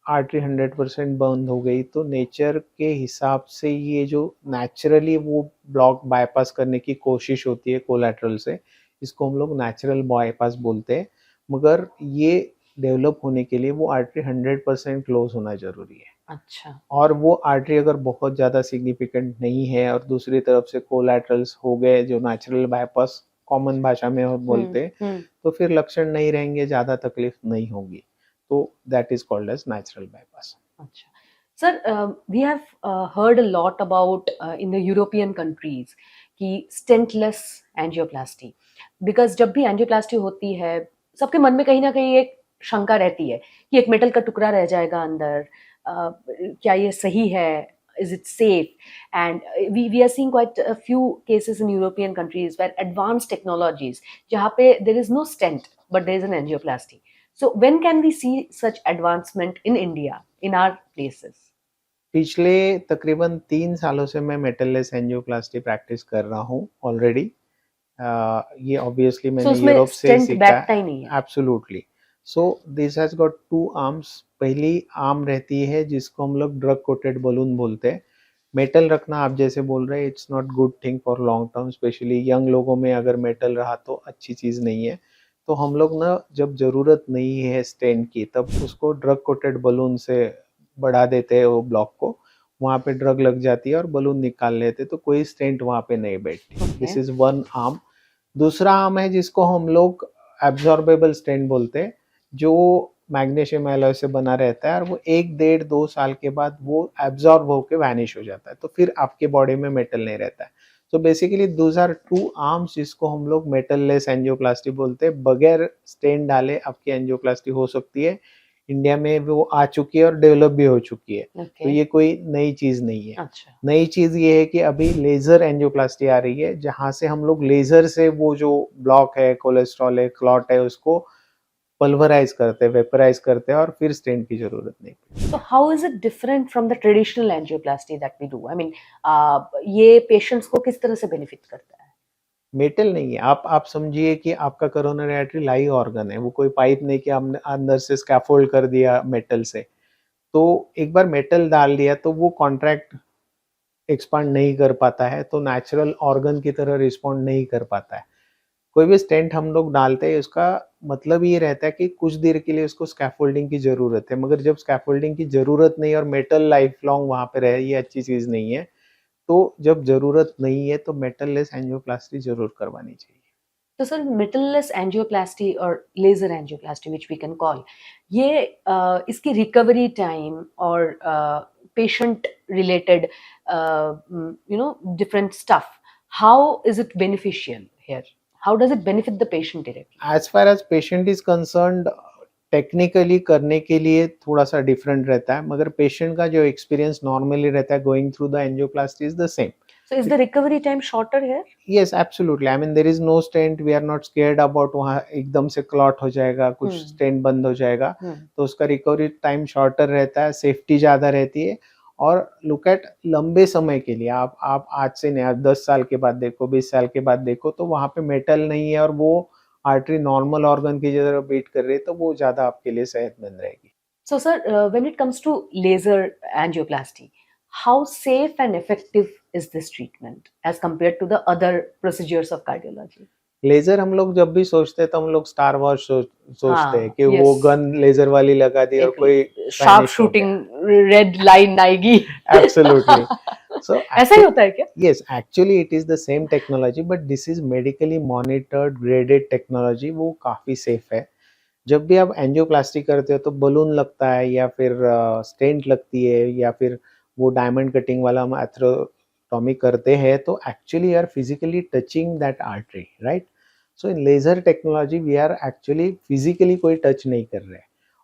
आर्टरी 100% बंद हो गई तो नेचर के हिसाब से ये जो नेचुरली वो ब्लॉक बाईपास करने की कोशिश होती है कोलैटरल से, इसको हम लोग नेचुरल बाईपास बोलते हैं। मगर ये डेवलप होने के लिए वो आर्टरी 100% क्लोज होना जरूरी है। अच्छा. और वो आर्टरी अगर बहुत ज़्यादा सिग्निफिकेंट नहीं है और दूसरी तरफ से कोलैटरल्स हो गए जो नेचुरल बाईपास कॉमन भाषा में हम बोलते हैं, तो फिर लक्षण नहीं रहेंगे, ज़्यादा तकलीफ नहीं होगी, तो that is called as natural bypass. अच्छा. Sir we have heard a lot about in the European countries कि स्टेंटलेस एंजियोप्लास्टी, बिकॉज जब भी एंजियोप्लास्टी होती है सबके मन में कहीं ना कहीं एक शंका रहती है कि एक मेटल का टुकड़ा रह जाएगा अंदर, क्या ये सही है, is it safe? And we are seeing quite a few cases in European countries where advanced technologies, जहाँ पे there is no stent but there is an angioplasty. So when can we see such advancement in India, in our places? पिछले तकरीबन 3 सालों से मैं मेटललेस angioplasty practice कर रहा हूँ ऑलरेडी। ये ऑब्वियसली So मैंने उसमें यूरोप से stent सीखा बैठता ही है। नहीं है? Absolutely. So this has got 2 arms. पहली आर्म रहती है जिसको हम लोग ड्रग कोटेड बलून बोलते हैं। मेटल रखना आप जैसे बोल रहे हैं, it's not good thing for long term, specially young लोगों में अगर मेटल रहा तो अच्छी चीज़ नहीं है। तो हम लोग ना जब ज़रूरत नहीं है स्टेंट की तब उसको ड्रग कोटेड बलून से बढ़ा देते हैं, वो ब्लॉक को, वहाँ पे ड्रग लग जाती है और बलून निकाल लेते, तो कोई स्टेंट वहाँ पे नहीं बैठती। This is one arm. दूसरा आर्म है जिसको हम लोग एब्जॉर्बेबल स्टेंट बोलते हैं, जो मैग्नीशियम एलॉय से बना रहता है और वो 1 डेढ़ 2 साल के बाद वो एब्जॉर्ब होकर वैनिश हो जाता है, तो फिर आपके बॉडी में मेटल नहीं रहता है। तो बेसिकली दोज आर 2 आर्म्स जिसको हम लोग मेटल लेस एंजियोप्लास्टी बोलते हैं। बगैर स्टेंट डाले आपकी एंजियोप्लास्टी हो सकती है। इंडिया में वो आ चुकी है और डेवलप भी हो चुकी है। Okay. तो ये कोई नई चीज नहीं है। अच्छा. नई चीज ये है कि अभी लेजर एंजियोप्लास्टी आ रही है, जहां से हम लोग लेजर से वो जो ब्लॉक है, कोलेस्ट्रॉल है, क्लॉट है, उसको पल्वराइज करते हैं, वेपराइज करते हैं और फिर स्टेंट की जरूरत नहीं पड़ती। So how is it different from the traditional angioplasty that we do? I mean, ये patients को किस तरह से benefit करता है? मेटल नहीं है, आप समझिए कि आपका कोरोनरी आर्टरी लाइव ऑर्गन है, वो कोई पाइप नहीं कि हमने अंदर से स्कैफोल्ड कर दिया मेटल से। तो एक बार मेटल डाल दिया तो वो कॉन्ट्रैक्ट एक्सपांड नहीं कर पाता है, तो नेचुरल ऑर्गन की तरह रिस्पॉन्ड नहीं कर पाता है। कोई भी स्टेंट हम लोग डालते हैं, उसका मतलब ये रहता है कि कुछ देर के लिए उसको स्कैफोल्डिंग की जरूरत है, मगर जब स्कैफोल्डिंग की जरूरत नहीं और मेटल लाइफ लॉन्ग वहां पे रहे, ये अच्छी चीज नहीं है। तो जब जरूरत नहीं है तो मेटल लेस एंजियोप्लास्टी जरूर करवानी चाहिए। तो सर metal-less angioplasty और laser angioplasty which we can call, ये इसकी recovery time और patient related different stuff, how is it beneficial here? How does it benefit the patient directly? As far as patient is concerned, technically करने के लिए थोड़ा सा different रहता है, मगर पेशेंट का जो एक्सपीरियंस नॉर्मली रहता है going through the angioplasty is the same. So is the recovery time shorter here? Yes absolutely, I mean there is no stent, we are not scared about वहाँ एकदम से क्लॉट हो जाएगा, कुछ स्टेंट बंद हो जाएगा, तो उसका रिकवरी टाइम शॉर्टर रहता है, सेफ्टी ज़्यादा रहती है। और लुक एट लंबे समय के लिए, आप आज से नहीं, आप 10 साल के बाद देखो, 20 साल के बाद देखो, तो वहाँ पे मेटल नहीं है और वो आर्टरी नॉर्मल ऑर्गन की तरह बीट कर रही है, तो वो ज़्यादा आपके लिए सेहतमंद रहेगी। So, sir, when it comes to laser angioplasty, how safe and effective is this treatment as compared to the other procedures of cardiology? Laser हम लोग जब भी सोचते हैं तो हम लोग स्टार वॉर्स सोचते हैं कि yes. वो गन लेजर वाली लगा दी और कोई शार्प शूटिंग रेड लाइन आएगी। एब्सोल्युटली। सो ऐसा ही होता है क्या? yes, actually it is the same technology, but this is medically monitored graded technology, वो काफी सेफ है। जब भी आप एंजियोप्लास्टी करते हो तो बलून लगता है या फिर स्टेंट लगती है या फिर वो डायमंड कटिंग वाला हम एथ्रोटॉमी करते हैं, तो actually are physically touching that artery, right? So in laser technology we are actually physically कोई टच नहीं कर रहे,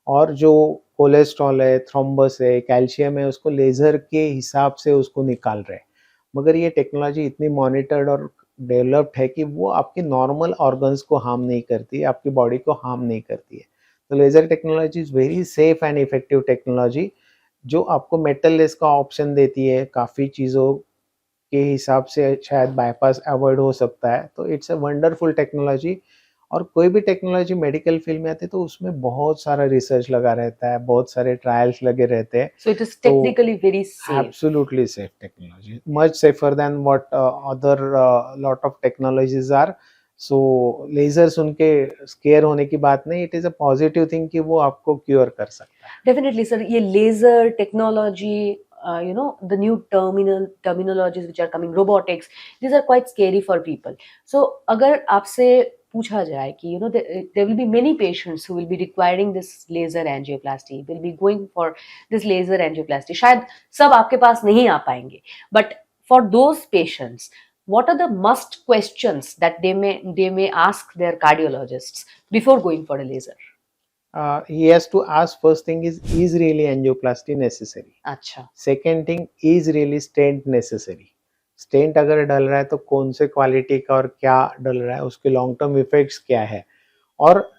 और जो कोलेस्ट्रॉल है, थ्रोम्बस है, कैल्शियम है, उसको लेजर के हिसाब से उसको निकाल रहे हैं। मगर ये टेक्नोलॉजी इतनी मॉनिटर्ड और डेवलप्ड है कि वो आपके नॉर्मल ऑर्गन्स को हार्म नहीं करती है, आपकी बॉडी को हार्म नहीं करती है। तो laser technology is very safe and effective technology, जो आपको मेटल लेस का ऑप्शन देती है। काफ़ी चीज़ों के हिसाब से शायद बाईपास अवॉइड हो सकता है, तो इट्स अ वंडरफुल टेक्नोलॉजी। और कोई भी टेक्नोलॉजी मेडिकल फील्ड में आती है तो उसमें बहुत सारा रिसर्च लगा रहता है, बहुत सारे ट्रायल्स लगे रहते हैं। So it is technically very safe. Absolutely safe technology, much safer than what other lot of technologies are. So laser सुन के स्केयर होने की बात नहीं, it is a positive thing कि वो आपको क्योर कर सकता है। Definitely, sir. ये laser technology, the new terminologies which are coming, robotics, these are quite scary for people. So, अगर आपसे पूछा जाए कि there will be many patients who will be requiring this laser angioplasty, will be going for this laser angioplasty. शायद सब आपके पास नहीं आ पाएंगे, but for those patients, what are the must questions that they may ask their cardiologists before going for a laser? He has to ask, first thing is really angioplasty necessary? अच्छा, second thing, is really stent necessary? Stent अगर डल रहा है तो कौन से quality का और क्या डल रहा है, उसके लॉन्ग टर्म इफेक्ट्स क्या है। और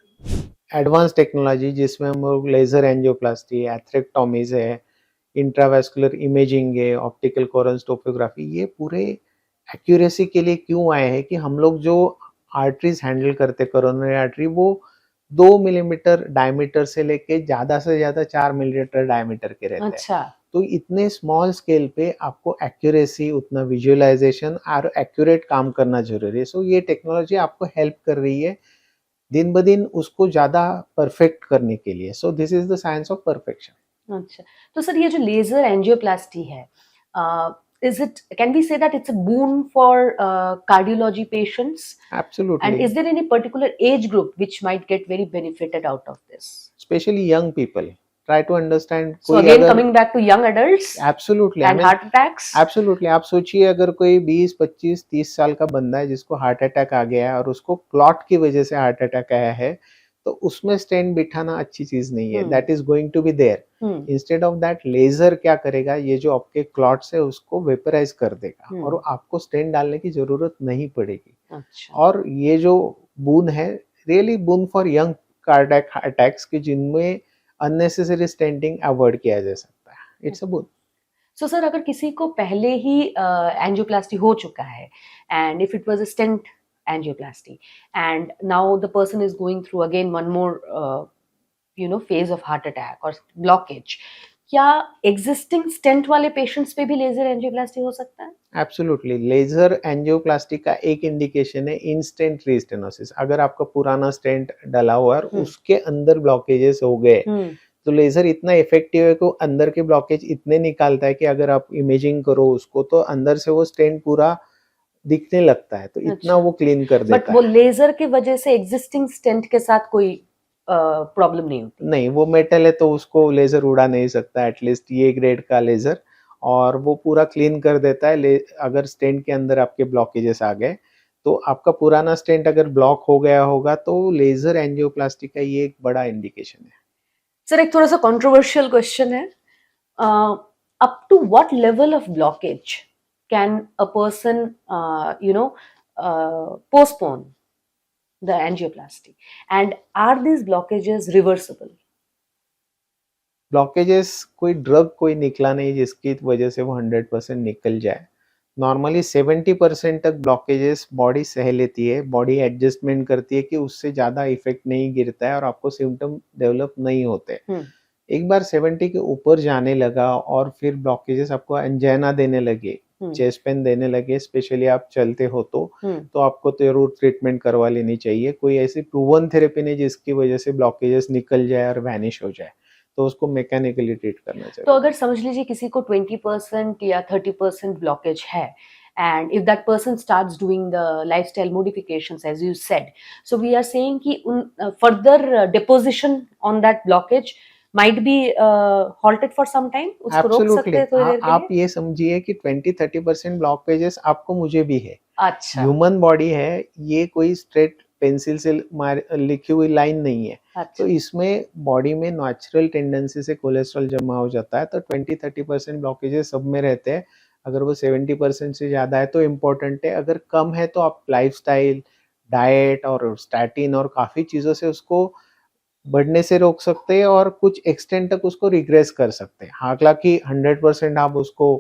एडवांस टेक्नोलॉजी जिसमें हम लोग लेजर एंजियोप्लास्टी, एथ्रेक्टोमीज है, इंट्रावेस्कुलर इमेजिंग है, ऑप्टिकल कोहेरेंस टोपोग्राफी, ये पूरे एक्यूरेसी के लिए क्यों आए हैं कि हम लोग जो आर्टरीज हैंडल करते, कोरोनरी आर्टरी, वो 2 मिलीमीटर डायमीटर से लेके ज्यादा से ज्यादा 4 मिलीमीटर डायमीटर के रहते हैं। अच्छा। तो इतने स्मॉल स्केल पे आपको एक्यूरेसी, उतना विजुअलाइजेशन और एक्यूरेट काम करना जरूरी है। सो ये टेक्नोलॉजी आपको हेल्प कर रही है दिन ब दिन उसको ज्यादा परफेक्ट करने के लिए। So this is the science of perfection. अच्छा, तो सर ये जो लेजर एंजियोप्लास्टी है, can we say that it's a boon for cardiology patients? Absolutely. And is there any particular age group which might get very benefited out of this? Especially young people. Try to understand. So again, coming back to young adults. Absolutely. And heart attacks. Absolutely. आप सोचिए अगर कोई 20, 25, 30 साल का बंदा है जिसको heart attack आ गया है और उसको क्लॉट की वजह से हार्ट अटैक आया है, तो उसमें स्टेंट बिठाना अच्छी चीज नहीं है। That is going to be there. Instead of that, laser क्या करेगा, ये जो आपके क्लॉट्स है उसको वेपराइज कर देगा और आपको स्टेंट डालने की जरूरत नहीं पड़ेगी। अच्छा। और ये जो बून है, really boon for young cardiac attacks कि जिनमें अननेसेसरी स्टेंटिंग अवॉइड किया जा सकता है। It's a both. So sir, अगर किसी को पहले ही एंजियोप्लास्टी हो चुका है and if it was a stent angioplasty and now the person is going through again one more phase of heart attack और ब्लॉकेज, क्या एग्जिस्टिंग स्टेंट वाले पेशेंट्स पे भी लेजर एंजियोप्लास्टी हो सकता है? एब्सोल्युटली, लेजर एंजियोप्लास्टी का एक इंडिकेशन है इंस्टेंट रीस्टेनोसिस। अगर आपका पुराना स्टेंट डला हुआ है और उसके अंदर ब्लॉकेजेस हो गए, तो लेजर इतना इफेक्टिव है कि अंदर के ब्लॉकेज इतने निकालता है कि अगर आप इमेजिंग करो उसको तो अंदर से वो स्टेंट पूरा दिखने लगता है, तो इतना अच्छा। वो क्लीन कर बट देता वो है। लेजर की वजह से एग्जिस्टिंग स्टेंट के साथ कोई प्रॉब्लम नहीं होती? नहीं, वो मेटल है तो उसको लेजर उड़ा नहीं सकता, एटलीस्ट ये ग्रेड का लेजर, और वो पूरा क्लीन कर देता है। अगर स्टेंट के अंदर आपके ब्लॉकेजेस आ गए, तो आपका पुराना स्टेंट अगर ब्लॉक हो गया होगा तो लेजर एंजियोप्लास्टी का ये एक बड़ा इंडिकेशन है। सर, एक थोड़ा सा कंट्रोवर्शियल क्वेश्चन है, up to what level of blockage can a person postpone the angioplasty, and are these blockages reversible? Blockages कोई ड्रग कोई निकला नहीं जिसकी वजह से वो 100% निकल जाए। नॉर्मली 70% तक ब्लॉकेजेस बॉडी सह लेती है, बॉडी एडजस्टमेंट करती है कि उससे ज़्यादा इफेक्ट नहीं गिरता है और आपको सिम्टम डेवलप नहीं होते। एक बार 70 के ऊपर जाने लगा और फिर ब्लॉकेजेस आपको एंजाइना देने लगे, चेस्ट पेन देने लगे, स्पेशली आप चलते हो तो आपको जरूर ट्रीटमेंट करवा लेनी चाहिए। कोई ऐसी प्रूवन थेरेपी नहीं जिसकी वजह से ब्लॉकेजेस निकल जाए और वैनिश हो जाए, तो उसको मैकेनिकली ट्रीट करना चाहिए। तो अगर समझ लीजिए किसी को 20% या 30% ब्लॉकेज है, and if that person starts doing the lifestyle modifications as you said, so we are saying कि further deposition on that blockage might be halted for some time, उसको रोक सकते हैं थोड़ी देर के आप लिए? ये समझिए कि 20-30% ब्लॉकेजेस आपको मुझे भी है। अच्छा। ह्यूमन बॉडी है, ये कोई स्ट्रेट पेंसिल से लिखी हुई लाइन नहीं है। अच्छा। तो इसमें बॉडी में नेचुरल टेंडेंसी से कोलेस्ट्रॉल जमा हो जाता है, तो 20-30% ब्लॉकेजेस सब में रहते हैं। अगर वो 70% से ज़्यादा है तो इम्पोर्टेंट है, अगर कम है तो आप लाइफस्टाइल, डाइट और स्टैटिन और काफ़ी चीज़ों से उसको बढ़ने से रोक सकते हैं और कुछ एक्सटेंट तक उसको रिग्रेस कर सकते हैं। हालांकि 100% आप उसको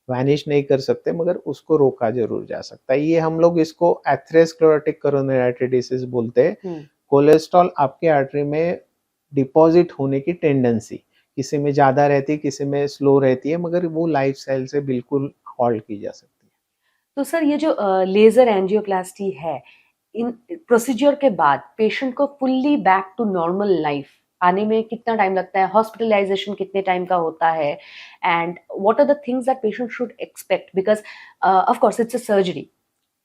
वैनिश नहीं कर सकते, मगर उसको रोका जरूर जा सकता है। ये हम लोग इसको एथेरोस्क्लेरोटिक कोरोनरी आर्टरी डिसीज बोलते हैं। कोलेस्ट्रॉल आपके आर्टरी में डिपॉजिट होने की टेंडेंसी किसी में ज्यादा रहती है, किसी में स्लो रहती है, मगर वो लाइफस्टाइल से बिल्कुल हॉल्ट की जा सकती है। तो सर, ये जो लेजर एंजियोप्लास्टी है, इन प्रोसीजर के बाद पेशेंट को fully back to normal life आने में कितना टाइम लगता है? हॉस्पिटलाइजेशन कितने टाइम का होता है? And what are the things that patient should expect? Because of course it's a surgery,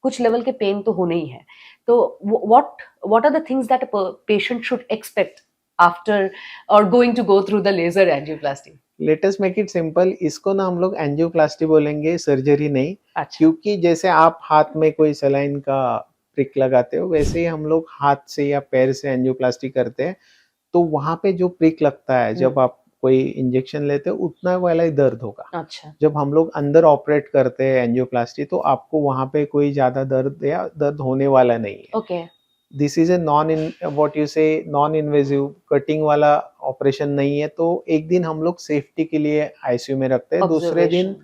कुछ लेवल के पेन तो होने ही है, तो what are the things that patient should expect after or going to go through the laser angioplasty? Let us make it simple, इसको ना हम लोग एंजियोप्लास्टी बोलेंगे, सर्जरी नहीं। अच्छा। क्योंकि जैसे आप हाथ में कोई सलाइन का प्रिक लगाते हो, वैसे ही हम लोग हाथ से या पैर से एंजियोप्लास्टी करते हैं, तो वहां पे जो प्रिक लगता है जब आप कोई इंजेक्शन लेते हो उतना वाला ही दर्द होगा। अच्छा। जब हम लोग अंदर ऑपरेट करते हैं एंजियोप्लास्टी, तो आपको वहां पे कोई ज्यादा दर्द या दर्द होने वाला नहीं है। Okay. This is a what you से नॉन इन्वेजिव कटिंग वाला ऑपरेशन नहीं है, तो एक दिन हम लोग सेफ्टी के लिए आईसीयू में रखते हैं, दूसरे दिन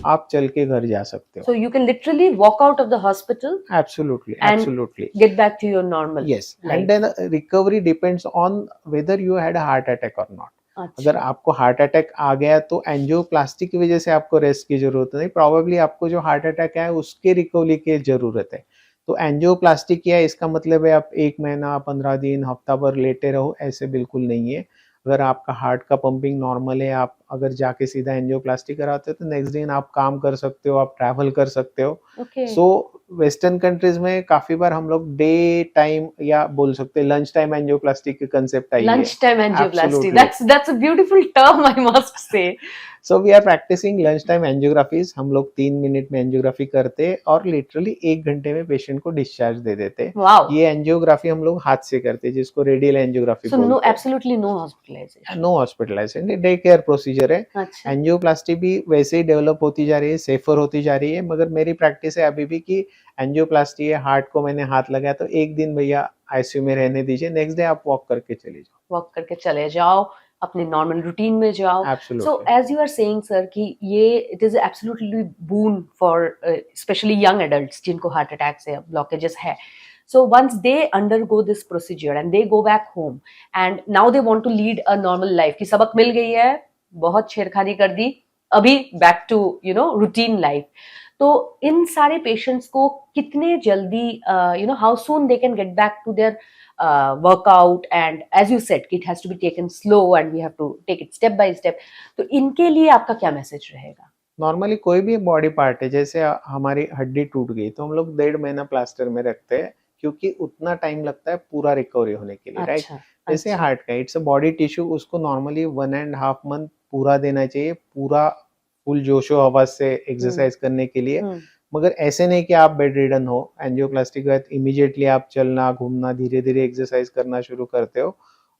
आप चल के घर जा सकते हो। So you can literally walk out of the hospital Absolutely, and absolutely. get back to your normal Yes, life. and then recovery depends on whether you had a heart attack or not. अच्छा। अगर आपको heart attack आ गया तो angioplasty की वजह से आपको rest की जरूरत नहीं, प्रॉबेबली आपको जो हार्ट अटैक है उसके रिकवरी की जरूरत है। तो एंजियोप्लास्टी किया इसका मतलब है आप 1 महीना, 15 दिन, हफ्ता भर लेटे रहो, ऐसे बिल्कुल नहीं है। अगर आपका हार्ट का पंपिंग नॉर्मल है, आप अगर जाके सीधा एंजियोप्लास्टी कराते हो तो नेक्स्ट दिन आप काम कर सकते हो, आप ट्रैवल कर सकते हो। सो वेस्टर्न कंट्रीज में काफी बार हम लोग डे टाइम या बोल सकते हैं लंच टाइम एंजियोप्लास्टी के कंसेप्ट आई है। Lunch time angioplasty, that's a beautiful term, I must say. So we are practising lunch time angiographies. हम लोग 3 मिनट में एंजियोग्राफी करते और लिटरली 1 घंटे में पेशेंट को डिस्चार्ज दे देते। Wow. ये एंजियोग्राफी हम लोग हाथ से करते हैं, जिसको रेडियल एंजियोग्राफी So बोलते no, हैं। absolutely no hospitalization. No hospitalization, day care procedure है। अच्छा। एंजियोप्लास्टी भी वैसे ही डेवलप होती जा रही है, सेफर होती जा रही है, मगर मेरी प्रैक्टिस है अभी भी कि एंजियोप्लास्टी है, हार्ट को मैंने हाथ लगाया तो 1 दिन भैया आईसीयू में रहने दीजिए, नेक्स्ट डे आप वॉक करके चले जाओ। वॉक करके चले जाओ, अपने नॉर्मल रूटीन में जाओ। So absolutely. As you are saying sir कि ये it is absolutely boon for specially young adults जिनको हार्ट अटैक्स है, ब्लॉकेजेस है. So once they undergo this procedure and they go back home and now they want to lead a normal life कि सबक मिल गई है, बहुत छेड़खानी कर दी, अभी back to routine life. तो इन सारे पेशेंट्स को कितने जल्दी how soon they can get back to their workout, and as you said it has to be taken slow and we have to take it step by step. तो इनके लिए आपका क्या मैसेज रहेगा? नॉर्मली कोई भी बॉडी पार्ट है, जैसे हमारी हड्डी टूट गई तो हम लोग 1.5 महीना प्लास्टर में रखते हैं, क्योंकि उतना टाइम लगता है पूरा रिकवरी होने के लिए, राइट? अच्छा, जैसे अच्छा. हार्ट का इट्स अ बॉडी टिश्यू, उसको नॉर्मली 1.5 मंथ पूरा देना चाहिए, पूरा फुल जोशो हवस से एक्सरसाइज करने के लिए। मगर ऐसे नहीं कि आप बेड रिडन हो, एंजियोप्लास्टी के बाद इमीडिएटली आप चलना घूमना धीरे धीरे एक्सरसाइज करना शुरू करते हो,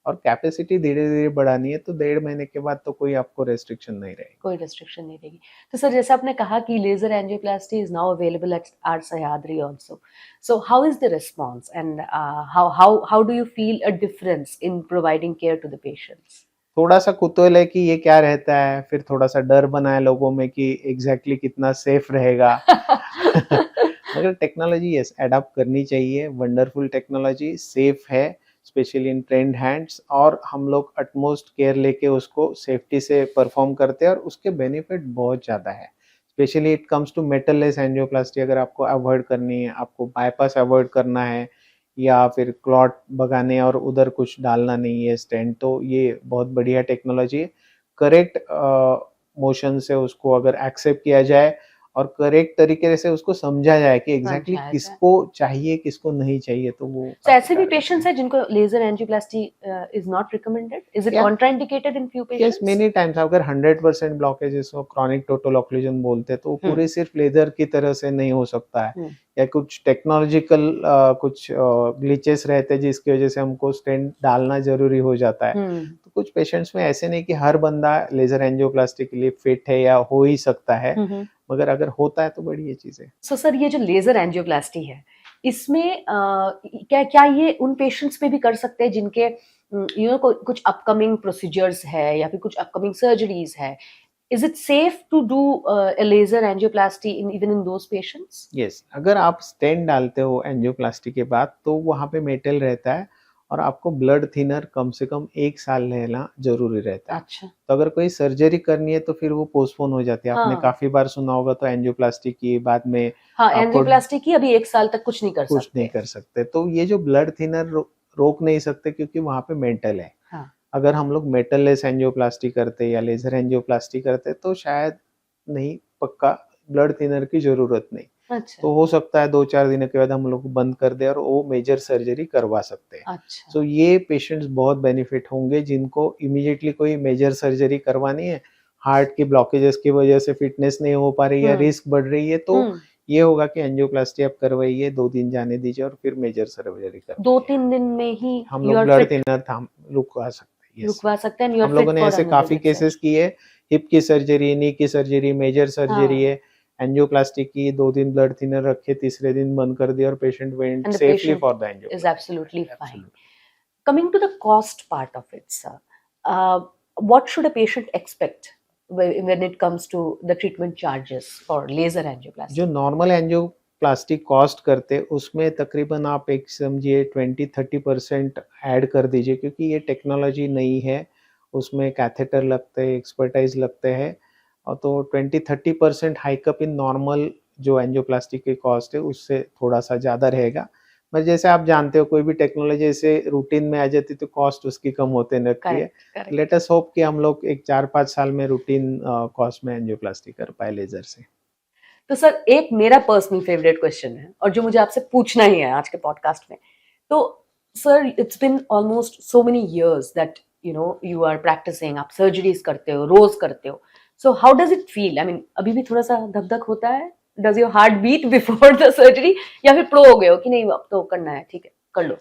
और कैपेसिटी धीरे धीरे बढ़ानी है, तो 1.5 महीने के बाद तो कोई आपको रेस्ट्रिक्शन नहीं रहेगी। कोई रेस्ट्रिक्शन नहीं रहेगी. तो सर जैसे आपने कहा कि laser angioplasty is now available at our Sahyadri also. So how is the response and how do you feel a difference in providing care to the patients? थोड़ा सा कुतूहल है कि ये क्या रहता है, फिर थोड़ा सा डर बना है लोगों में कि एग्जैक्टली कितना सेफ रहेगा। मगर टेक्नोलॉजी यस अडॉप्ट करनी चाहिए, वंडरफुल टेक्नोलॉजी, सेफ है, स्पेशली इन ट्रेंड हैंड्स, और हम लोग अटमोस्ट केयर लेके उसको सेफ्टी से परफॉर्म करते हैं, और उसके बेनिफिट बहुत ज़्यादा है। Specially it comes to metal less angioplasty, अगर आपको अवॉइड करनी है, आपको बाईपास अवॉइड करना है, या फिर क्लॉट भगाने और उधर कुछ डालना नहीं है स्टेंट, तो ये बहुत बढ़िया टेक्नोलॉजी है। करेक्ट मोशन से उसको अगर एक्सेप्ट किया जाए और करेक्ट तरीके से उसको समझा जाए कि एग्जैक्टली समझाया जाए। किसको चाहिए किसको नहीं चाहिए, तो वो So ऐसे भी पेशेंट्स हैं जिनको laser angioplasty is not recommended? Is it Yeah. Contraindicated in few yes, patients? Many times अगर 100% ब्लॉकेजेस हो, क्रॉनिक टोटल ऑक्लूजन बोलते हैं, तो वो पूरे सिर्फ लेजर की तरह से नहीं हो सकता है, या कुछ टेक्नोलॉजिकल कुछ ग्लिचेस रहते हैं जिसकी वजह से हमको स्टेंट डालना जरूरी हो जाता है। तो कुछ पेशेंट्स में ऐसे नहीं कि हर बंदा लेजर एंजियोप्लास्टी के लिए फिट है या हो ही सकता है, मगर अगर होता है तो बढ़िया चीज है। सो सर ये जो लेजर एंजियोप्लास्टी है, इसमें क्या क्या ये उन पेशेंट्स पे भी कर सकते हैं जिनके कुछ अपकमिंग प्रोसीजर्स है या फिर कुछ अपकमिंग सर्जरीज है? Is it safe to do a laser angioplasty in even in those patients? Yes, अगर आप स्टेंट डालते हो एंजियोप्लास्टी के बाद, तो वहाँ पे मेटल रहता है, और आपको ब्लड थिनर कम से कम 1 साल लेना जरूरी रहता है। अच्छा. तो अगर कोई सर्जरी करनी है तो फिर वो पोस्टपोन हो जाती है। आपने हाँ. काफी बार सुना होगा, तो एंजियोप्लास्टी की बाद में हाँ, आपको एंजियोप्लास्टी की अभी 1 साल तक कुछ नहीं कर कुछ सकते. नहीं कर सकते। तो ये जो ब्लड थिनर रोक नहीं सकते, क्योंकि वहाँ पे मेटल है। हाँ. अगर हम लोग मेटल लेस एंजियोप्लास्टी करते या लेजर एंजियोप्लास्टी करते, तो शायद नहीं, पक्का ब्लड थिनर की जरूरत नहीं। अच्छा. तो हो सकता है 2-4 दिनों के बाद हम लोग बंद कर दे और वो मेजर सर्जरी करवा सकते हैं। अच्छा. सो ये पेशेंट्स बहुत बेनिफिट होंगे जिनको इमीडिएटली कोई मेजर सर्जरी करवानी है, हार्ट की ब्लॉकेजेस की वजह से फिटनेस नहीं हो पा रही है या रिस्क बढ़ रही है, तो ये होगा कि एंजियोप्लास्टी आप करवाइए, 2 दिन जाने दीजिए और फिर मेजर सर्जरी कर 2-3 दिन में ही हम you लोग are ब्लड fit, थिनर थाम रुकवा सकते हैं। Yes. रुकवा सकते हैं and you are हम fit लोगों ने for ऐसे another काफी visit. केसेस किए, हिप की सर्जरी, नी की सर्जरी, मेजर सर्जरी है, एंजियोप्लास्टी की, 2 दिन ब्लड थिनर रखे, तीसरे दिन बंद कर दिया और patient went And the safely patient for the is angioplasty. absolutely fine. Coming to the cost part of it, sir, what should a patient expect when it comes to the treatment charges for laser angioplasty? जो normal angioplasty cost करते, उसमें तकरीबन आप एक समझिए 20-30% add कर दीजिए, क्योंकि ये टेक्नोलॉजी नई है, उसमें कैथेटर लगते हैं, एक्सपर्टाइज लगते हैं, और तो 20-30% हाइकअप इन नॉर्मल जो एंजियोप्लास्टी की कॉस्ट है उससे थोड़ा सा ज़्यादा रहेगा। पर जैसे आप जानते हो, कोई भी टेक्नोलॉजी ऐसे रूटीन में आ जाती तो कॉस्ट उसकी कम होते लगती है। Correct. लेट अस होप कि हम लोग एक 4-5 साल में रूटीन कॉस्ट में एंजियोप्लास्टी कर पाए लेजर से। तो सर एक मेरा पर्सनल फेवरेट क्वेश्चन है और जो मुझे आपसे पूछना ही है आज के पॉडकास्ट में। तो sir it's been almost so many years that you are practicing, आप सर्जरीज करते हो, रोज करते हो। So how does it feel? I mean अभी भी थोड़ा सा धक धक होता है? Does your heart beat before the surgery, या फिर प्रो हो गए हो कि नहीं अब तो करना है, ठीक है कर लो?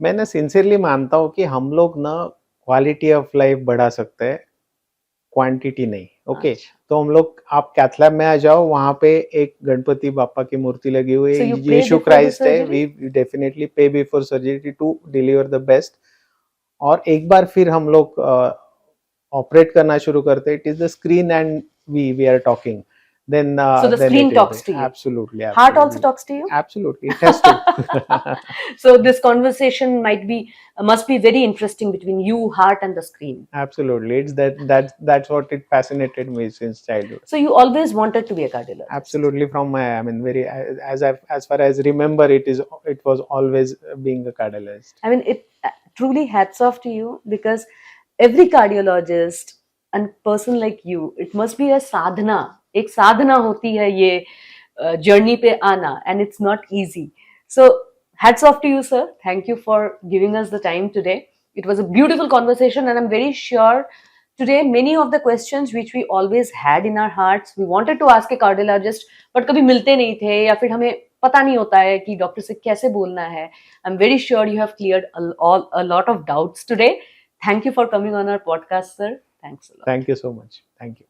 मैं ना सिंसियरली मानता हूँ कि हम लोग ना क्वालिटी ऑफ लाइफ बढ़ा सकते हैं, क्वांटिटी नहीं। ओके अच्छा. तो हम लोग आप कैथ लैब में आ जाओ, वहां पे एक गणपति बापा की मूर्ति लगी हुई So है, you pray यीशु before the क्राइस्ट है. surgery? वी डेफिनेटली पे before surgery to deliver the best. और एक बार फिर हम लोग ऑपरेट करना शुरू करते, it is the screen and we are talking, So the then screen it is talks to you. absolutely Heart also absolutely talks to you. absolutely it has to. So this conversation must be very interesting between you, heart, and the screen. Absolutely, it's that's what it fascinated me since childhood. So you always wanted to be a cardiologist. Absolutely, from my, I mean, very, as far as remember, it was always being a cardiologist. I mean, it truly hats off to you, because every cardiologist and person like you, it must be a sadhana. एक साधना होती है ये journey पे आना, and it's not easy. So hats off to you, sir. Thank you for giving us the time today. It was a beautiful conversation, and I'm very sure today many of the questions which we always had in our hearts, we wanted to ask a cardiologist, but कभी मिलते नहीं थे, या फिर हमें पता नहीं होता है कि डॉक्टर से कैसे बोलना है. I'm very sure you have cleared a lot of doubts today. Thank you for coming on our podcast, sir. Thanks a lot. Thank you so much. Thank you.